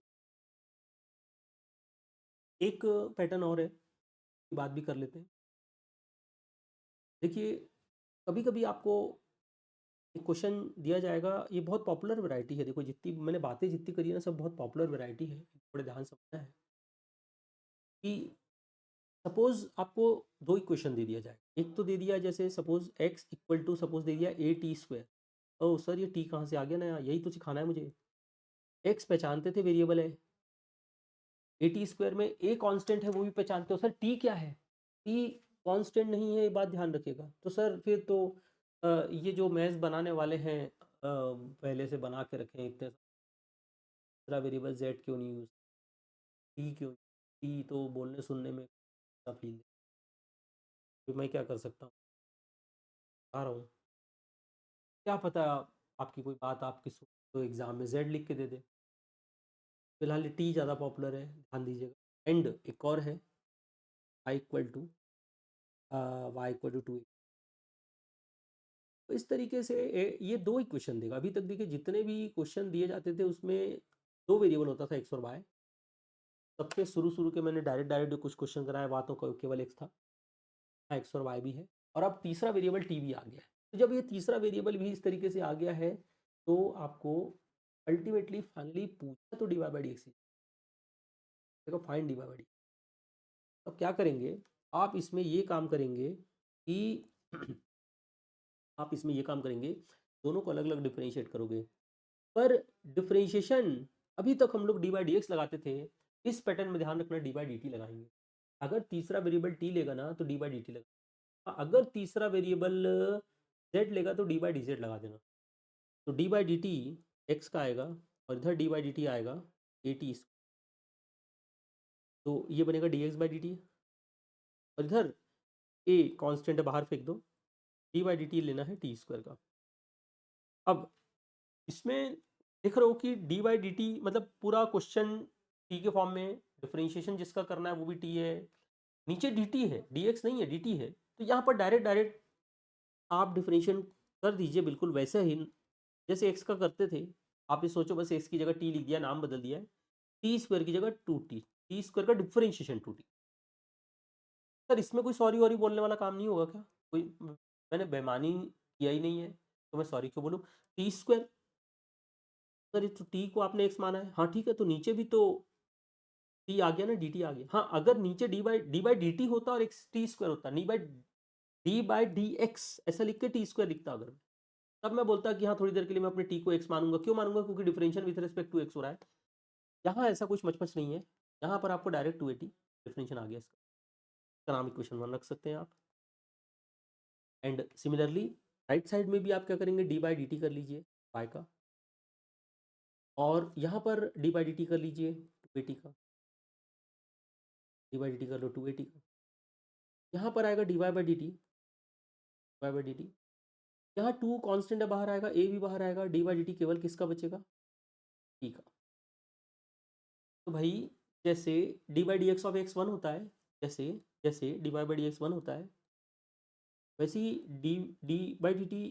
एक पैटर्न और है, बात भी कर लेते हैं। देखिए कभी कभी आपको एक क्वेश्चन दिया जाएगा, ये बहुत पॉपुलर वैरायटी है, देखो जितनी मैंने बातें जितनी करी है ना सब बहुत पॉपुलर वैरायटी है, थोड़े ध्यान समझना है कि सपोज आपको दो इक्वेशन दे दिया जाए, एक तो दे दिया जैसे suppose x equal to suppose दे दिया A T square. Oh sir ये टी कहाँ से आ गया ना, यही तो सिखाना है मुझे। x पहचानते थे वेरिएबल है, ए टी स्क्वायर में ए कांस्टेंट है वो भी पहचानते हो, सर टी क्या है, टी कांस्टेंट नहीं है, ये बात ध्यान रखिएगा। तो सर फिर तो ये जो मैथ्स बनाने वाले हैं पहले से बना के रखे हैं, इतने सारा वेरिएबल जेड क्यों नहीं यूज, टी क्यों, टी तो बोलने सुनने में फील, तो मैं क्या कर सकता हूँ, आ रहा हूँ, क्या पता आपकी कोई बात आपकी तो एग्ज़ाम में जेड लिख के दे दे। फिलहाल टी ज़्यादा पॉपुलर है, ध्यान दीजिएगा। एंड एक और है I equal to Y equal to 2। तो इस तरीके से ये दो इक्वेशन देगा। अभी तक देखिए जितने भी क्वेश्चन दिए जाते थे उसमें दो वेरिएबल होता था, एक्स और वाई। सबसे शुरू के मैंने डायरेक्ट डायरेक्ट जो कुछ क्वेश्चन कराया वहाँ तो केवल एक्स था, एक्स और वाई भी है, और अब तीसरा वेरिएबल टी भी आ गया है। तो जब ये तीसरा वेरिएबल भी इस तरीके से आ गया है तो आपको अल्टीमेटली फाइनली पूछा तो D Y by D X, देखो fine D Y by D. अब क्या करेंगे, आप इसमें ये काम करेंगे कि आप इसमें ये काम करेंगे, दोनों को अलग अलग डिफरेंशिएट करोगे, पर डिफरेंशिएशन अभी तक हम लोग डी बाई डी एक्स लगाते थे, इस पैटर्न में ध्यान रखना डी बाई डी टी लगाएंगे। अगर तीसरा वेरिएबल टी लेगा ना तो डी बाई डी टी लगा, अगर तीसरा वेरिएबल जेड लेगा तो डी बाई डी जेड लगा देना। तो D by d T x का आएगा और इधर डी बाई डी टी आएगा ए टी, तो ये बनेगा D x by d t, और इधर ए कांस्टेंट है बाहर फेंक दो, डी बाई डी टी लेना है टी स्क्वायर का। अब इसमें देख रहे हो कि डी बाई डी टी मतलब पूरा क्वेश्चन टी के फॉर्म में, डिफरेंशिएशन जिसका करना है वो भी टी है, नीचे डी टी है, डी एक्स नहीं है डी टी है। तो यहाँ पर डायरेक्ट डायरेक्ट आप डिफरेंशिएशन कर दीजिए बिल्कुल वैसे ही जैसे एक्स का करते थे। आप ये सोचो बस एक्स की जगह टी लिख दिया, नाम बदल दिया है, टी स्क्वायर की जगह टू टी, टी स्क्वायर का डिफरेंशिएशन टू टी। सर इसमें कोई सॉरी वॉरी बोलने वाला काम नहीं होगा क्या? कोई मैंने बेईमानी किया ही नहीं है, तो मैं सॉरी क्यों बोलूँ? टी स्क्वायर, अगर ये तो टी को आपने एक्स माना है, हाँ ठीक है, तो नीचे भी तो टी आ गया ना, डी टी आ गया। हाँ, अगर नीचे डी बाई डी टी होता और एक्स टी स्क्वायर होता, डी बाई डी एक्स ऐसा लिख के टी स्क्वायर लिखता अगर, तब मैं बोलता कि हाँ थोड़ी देर के लिए मैं अपने टी को एक्स मानूंगा। क्यों मानूंगा? क्योंकि differential with respect to x हो रहा है। यहाँ ऐसा कुछ मचमच नहीं है, यहाँ पर आपको डायरेक्ट 280 डिफरेंशियल आ गया इसका नाम इक्वेशन 1 रख सकते हैं आप। एंड सिमिलरली राइट साइड में भी आप क्या करेंगे, डी बाई डी टी कर लीजिए बाय का, और यहाँ पर डी बाई डी टी कर लीजिए 280 का, डी बाई डी टी कर लो 280 का। यहाँ पर आएगा d Y by d t, y by d t. यहाँ टू कॉन्स्टेंट है, बाहर आएगा, ए भी बाहर आएगा, डी बाई डी टी केवल किसका बचेगा, टी का। तो भाई जैसे d by D x of x one होता है, जैसे जैसे d Y by D x one होता है, वैसे ही d d by d t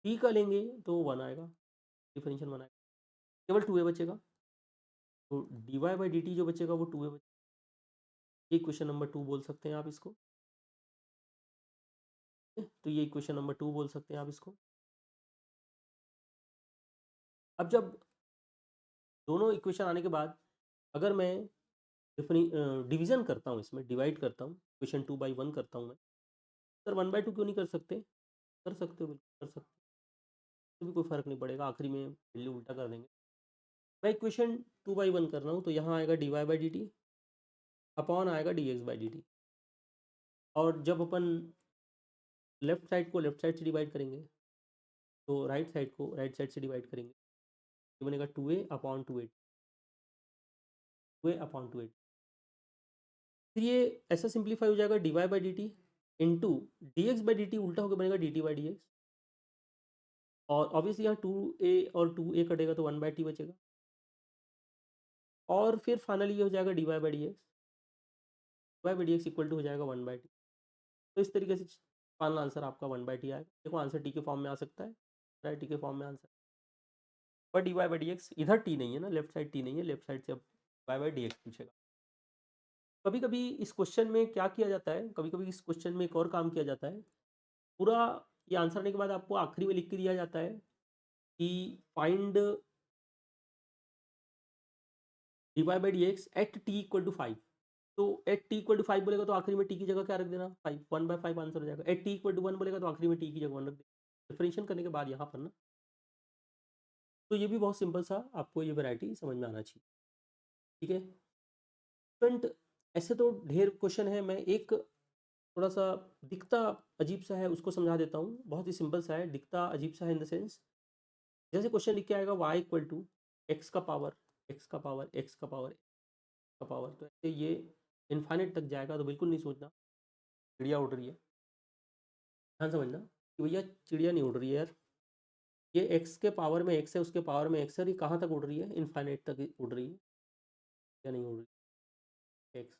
t का लेंगे तो वन आएगा, डिफरेंशियल वन आएगा, केवल टू ए बचेगा। तो D Y by d t जो बचेगा वो टू ए बचेगा। ये क्वेश्चन नंबर 2 बोल सकते हैं आप इसको। तो ये क्वेश्चन नंबर 2 बोल सकते हैं आप इसको। अब जब दोनों इक्वेशन आने के बाद अगर मैं डिवीजन करता हूँ, इसमें डिवाइड करता हूँ, क्वेश्चन 2/1 करता हूँ मैं, सर 1/2 क्यों नहीं कर सकते? कर सकते हो, बिल्कुल कर सकते हो, तो भी कोई फर्क नहीं पड़ेगा, आखिरी में वैल्यू उल्टा कर देंगे। मैं इक्वेशन 2/1 कर रहा हूँ, तो यहाँ आएगा d Y by d t upon आएगा d x by d t. और जब अपन लेफ्ट साइड को लेफ्ट साइड से डिवाइड करेंगे, तो राइट साइड को राइट साइड से डिवाइड करेंगे, ये बनेगा 2a अपॉन 280, 2a अपॉन 280। फिर ये ऐसा सिंप्लीफाई हो जाएगा d Y by d t into d x by d t, उल्टा होकर बनेगा d t by D x. और ऑब्वियसली यहाँ 2a और 2a कटेगा तो 1/t बचेगा। और फिर फाइनली ये हो जाएगा d Y by D x, y by D x equal to हो जाएगा 1/t। तो इस तरीके से फाइनल आंसर आपका 1/t आएगा। देखो आंसर टी के फॉर्म में आ सकता है, राइट, टी के फॉर्म में आंसर। पर d Y by D x इधर टी नहीं है ना, लेफ्ट साइड टी नहीं है, लेफ्ट साइड से अब वाई बाई डी एक्स पूछेगा। कभी कभी इस क्वेश्चन में क्या किया जाता है, कभी कभी इस क्वेश्चन में एक और काम किया जाता है। पूरा ये आंसर आने के बाद आपको आखिरी में लिख के दिया जाता है कि find d Y by D x at t equal to 5। तो एट टी इक्वल टू 5 बोलेगा तो आखिरी में टी की जगह क्या रख देना, 5, 1/5 आंसर हो जाएगा। एट टी इक्वल टू 1 बोलेगा तो आखिरी में टी की जगह 1 रख देना, डिफरेंशिएशन करने के बाद यहाँ पर ना। तो ये भी बहुत सिंपल सा, आपको ये वैरायटी समझ में आना चाहिए, ठीक है स्टूडेंट। ऐसे तो ढेर क्वेश्चन है, मैं एक थोड़ा सा दिखता अजीब सा है उसको समझा देता हूँ। बहुत ही सिंपल सा है, दिखता अजीब सा है इन द सेंस, जैसे क्वेश्चन लिख के आएगा y इक्वल टू एक्स का पावर एक्स का पावर एक्स का पावर का पावर, तो ऐसे ये इन्फाइनेट तक जाएगा। तो बिल्कुल नहीं सोचना चिड़िया उड़ रही है, ध्यान समझना कि भैया चिड़िया नहीं उड़ रही है यार, ये एक्स के पावर में एक्स है, उसके पावर में एक्स है, और ये कहाँ तक उड़ रही है, इन्फाइनेट तक उड़ रही है, या नहीं उड़ रही है एक्स।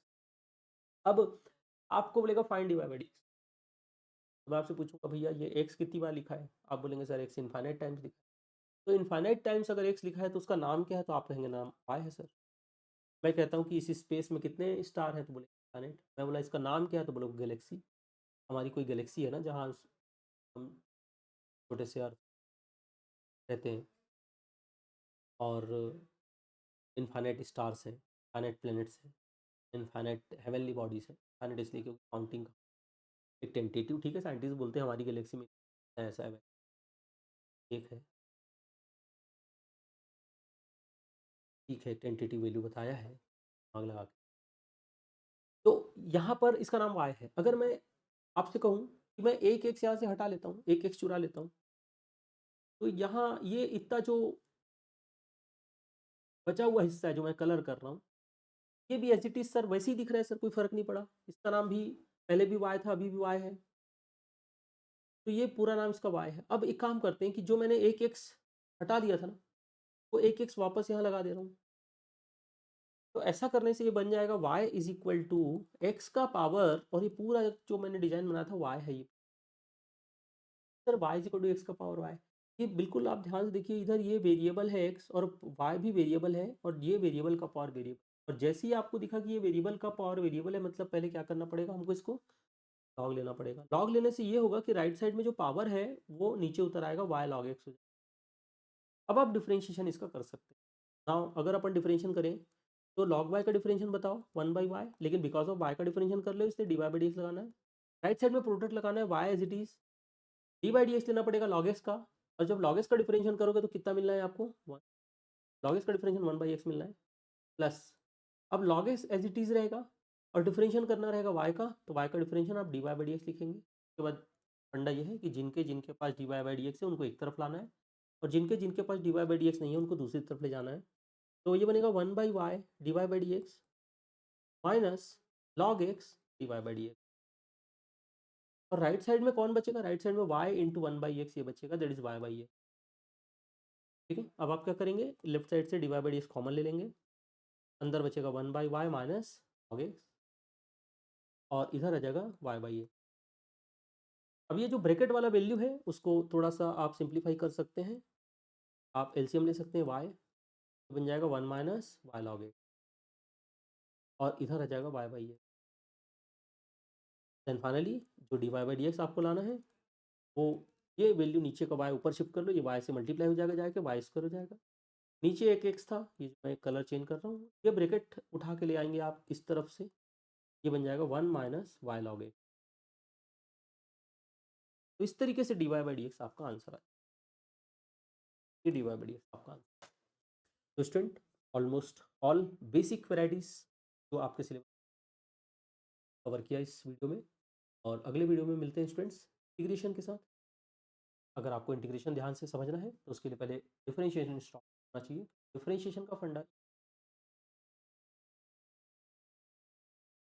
अब आपको बोलेगा find d Y by d, मैं आपसे पूछूंगा भैया ये एक्स कितनी बार लिखा है, आप बोलेंगे सर एक्स इन्फाइनाइट टाइम्स लिखा है। तो इन्फाइनाइट टाइम्स अगर एक्स लिखा है तो उसका नाम क्या है, तो आप कहेंगे नाम वाई है सर। मैं कहता हूँ कि इसी स्पेस में कितने स्टार हैं, तो बोले इन्फाइनाइट। मैं बोला इसका नाम क्या है, तो बोलो गैलेक्सी। हमारी कोई गैलेक्सी है ना जहाँ हम छोटे से अर्थ रहते हैं, और इन्फाइनाइट स्टार्स हैं, इन्फाइनाइट प्लैनेट्स हैं, इन्फाइनाइट हेवनली बॉडीज हैं। इन्फाइनाइट इसलिए क्योंकि काउंटिंग का एक टेंटेटिव, ठीक है, साइंटिस्ट बोलते हैं हमारी गैलेक्सी में ऐसा है, एक है, ठीक है, टेंटेटिव वैल्यू बताया है आग लगा के। तो यहाँ पर इसका नाम वाई है। अगर मैं आपसे कहूँ कि मैं एक एक्स यहाँ से हटा लेता हूँ, एक एक्स चुरा लेता हूँ, तो यहाँ ये इतना जो बचा हुआ हिस्सा है जो मैं कलर कर रहा हूँ, ये भी एज इट इज सर वैसे ही दिख रहा है सर, कोई फर्क नहीं पड़ा। इसका नाम भी पहले भी वाई था, अभी भी वाई है, तो ये पूरा नाम इसका वाई है। अब एक काम करते हैं कि जो मैंने एक एक्स हटा दिया था ना, वो एक एक्स वापस यहाँ लगा दे रहा हूँ। तो ऐसा करने से ये बन जाएगा y is equal to x का पावर, और ये पूरा जो मैंने डिजाइन बनाया था y है ये sir, y is equal to x का पावर y। ये बिल्कुल आप ध्यान से देखिए, इधर ये वेरिएबल है x और y भी वेरिएबल है, और ये वेरिएबल का पावर वेरिएबल। और जैसे ही आपको दिखा कि ये वेरिएबल का पावर वेरिएबल है, मतलब पहले क्या करना पड़ेगा हमको, इसको लॉग लेना पड़ेगा। लॉग लेने से ये होगा कि राइट साइड में जो पावर है वो नीचे उतर आएगा, y log x हो जाएगा। अब आप डिफरेंशिएशन इसका कर सकते हैं। नाउ अगर अपन डिफरेंशिएशन करें तो log y का डिफरेंशिएशन बताओ 1/y, लेकिन बिकॉज ऑफ y का डिफरेंशिएशन कर लो इसलिए dy by dx लगाना है। राइट साइड में प्रोडक्ट लगाना है y as it is, d by D x लेना पड़ेगा log x का, और जब log x का डिफरेंशिएशन करोगे तो कितना मिलना है आपको 1, log x का डिफरेंशिएशन 1/x मिलना है, प्लस अब log x as it is रहेगा और डिफरेंशिएशन करना रहेगा y का, तो y का डिफरेंशिएशन आप d Y by D x लिखेंगे। उसके बाद फंडा ये है कि जिनके जिनके पास d Y by D x है उनको एक तरफ लाना है, और जिनके जिनके पास d Y by D x नहीं है उनको दूसरी तरफ ले जाना है। तो ये बनेगा 1/y d Y by D x minus log x d Y by D x. और राइट साइड में कौन बचेगा, राइट साइड में y इंटू 1/x ये बचेगा, that is y by x. ठीक है, अब आप क्या करेंगे, लेफ्ट साइड से d Y by D x common ले लेंगे, अंदर बचेगा 1/y माइनस log x, और इधर आ जाएगा y बाई एक्स। अब ये जो ब्रैकेट वाला वैल्यू है उसको थोड़ा सा आप सिंप्लीफाई कर सकते हैं, आप एलसीएम ले सकते हैं y, तो बन जाएगा 1 माइनस वाई लॉग एक्स, और इधर आ जाएगा y by x. Then finally जो d Y by D x आपको लाना है वो ये वैल्यू नीचे का y ऊपर शिफ्ट कर लो, ये y से मल्टीप्लाई हो जाएगा, जाके y स्क्वायर हो जाएगा। नीचे एक x था, ये मैं कलर चेंज कर रहा हूँ, ये ब्रैकेट उठा के ले आएंगे आप इस तरफ से, ये बन जाएगा 1 माइनस वाई लॉग एक्स। तो इस तरीके से d Y by D x आपका आंसर है, ये d Y by D x आपका आंसर। तो student almost all basic varieties जो आपके सिलेबस कवर किया इस वीडियो में, और अगले वीडियो में मिलते हैं स्टूडेंट्स इंटीग्रेशन के साथ। अगर आपको इंटीग्रेशन ध्यान से समझना है तो उसके लिए पहले डिफरेंशिएशन स्टार्ट होना चाहिए। डिफरेंशिएशन का फंडा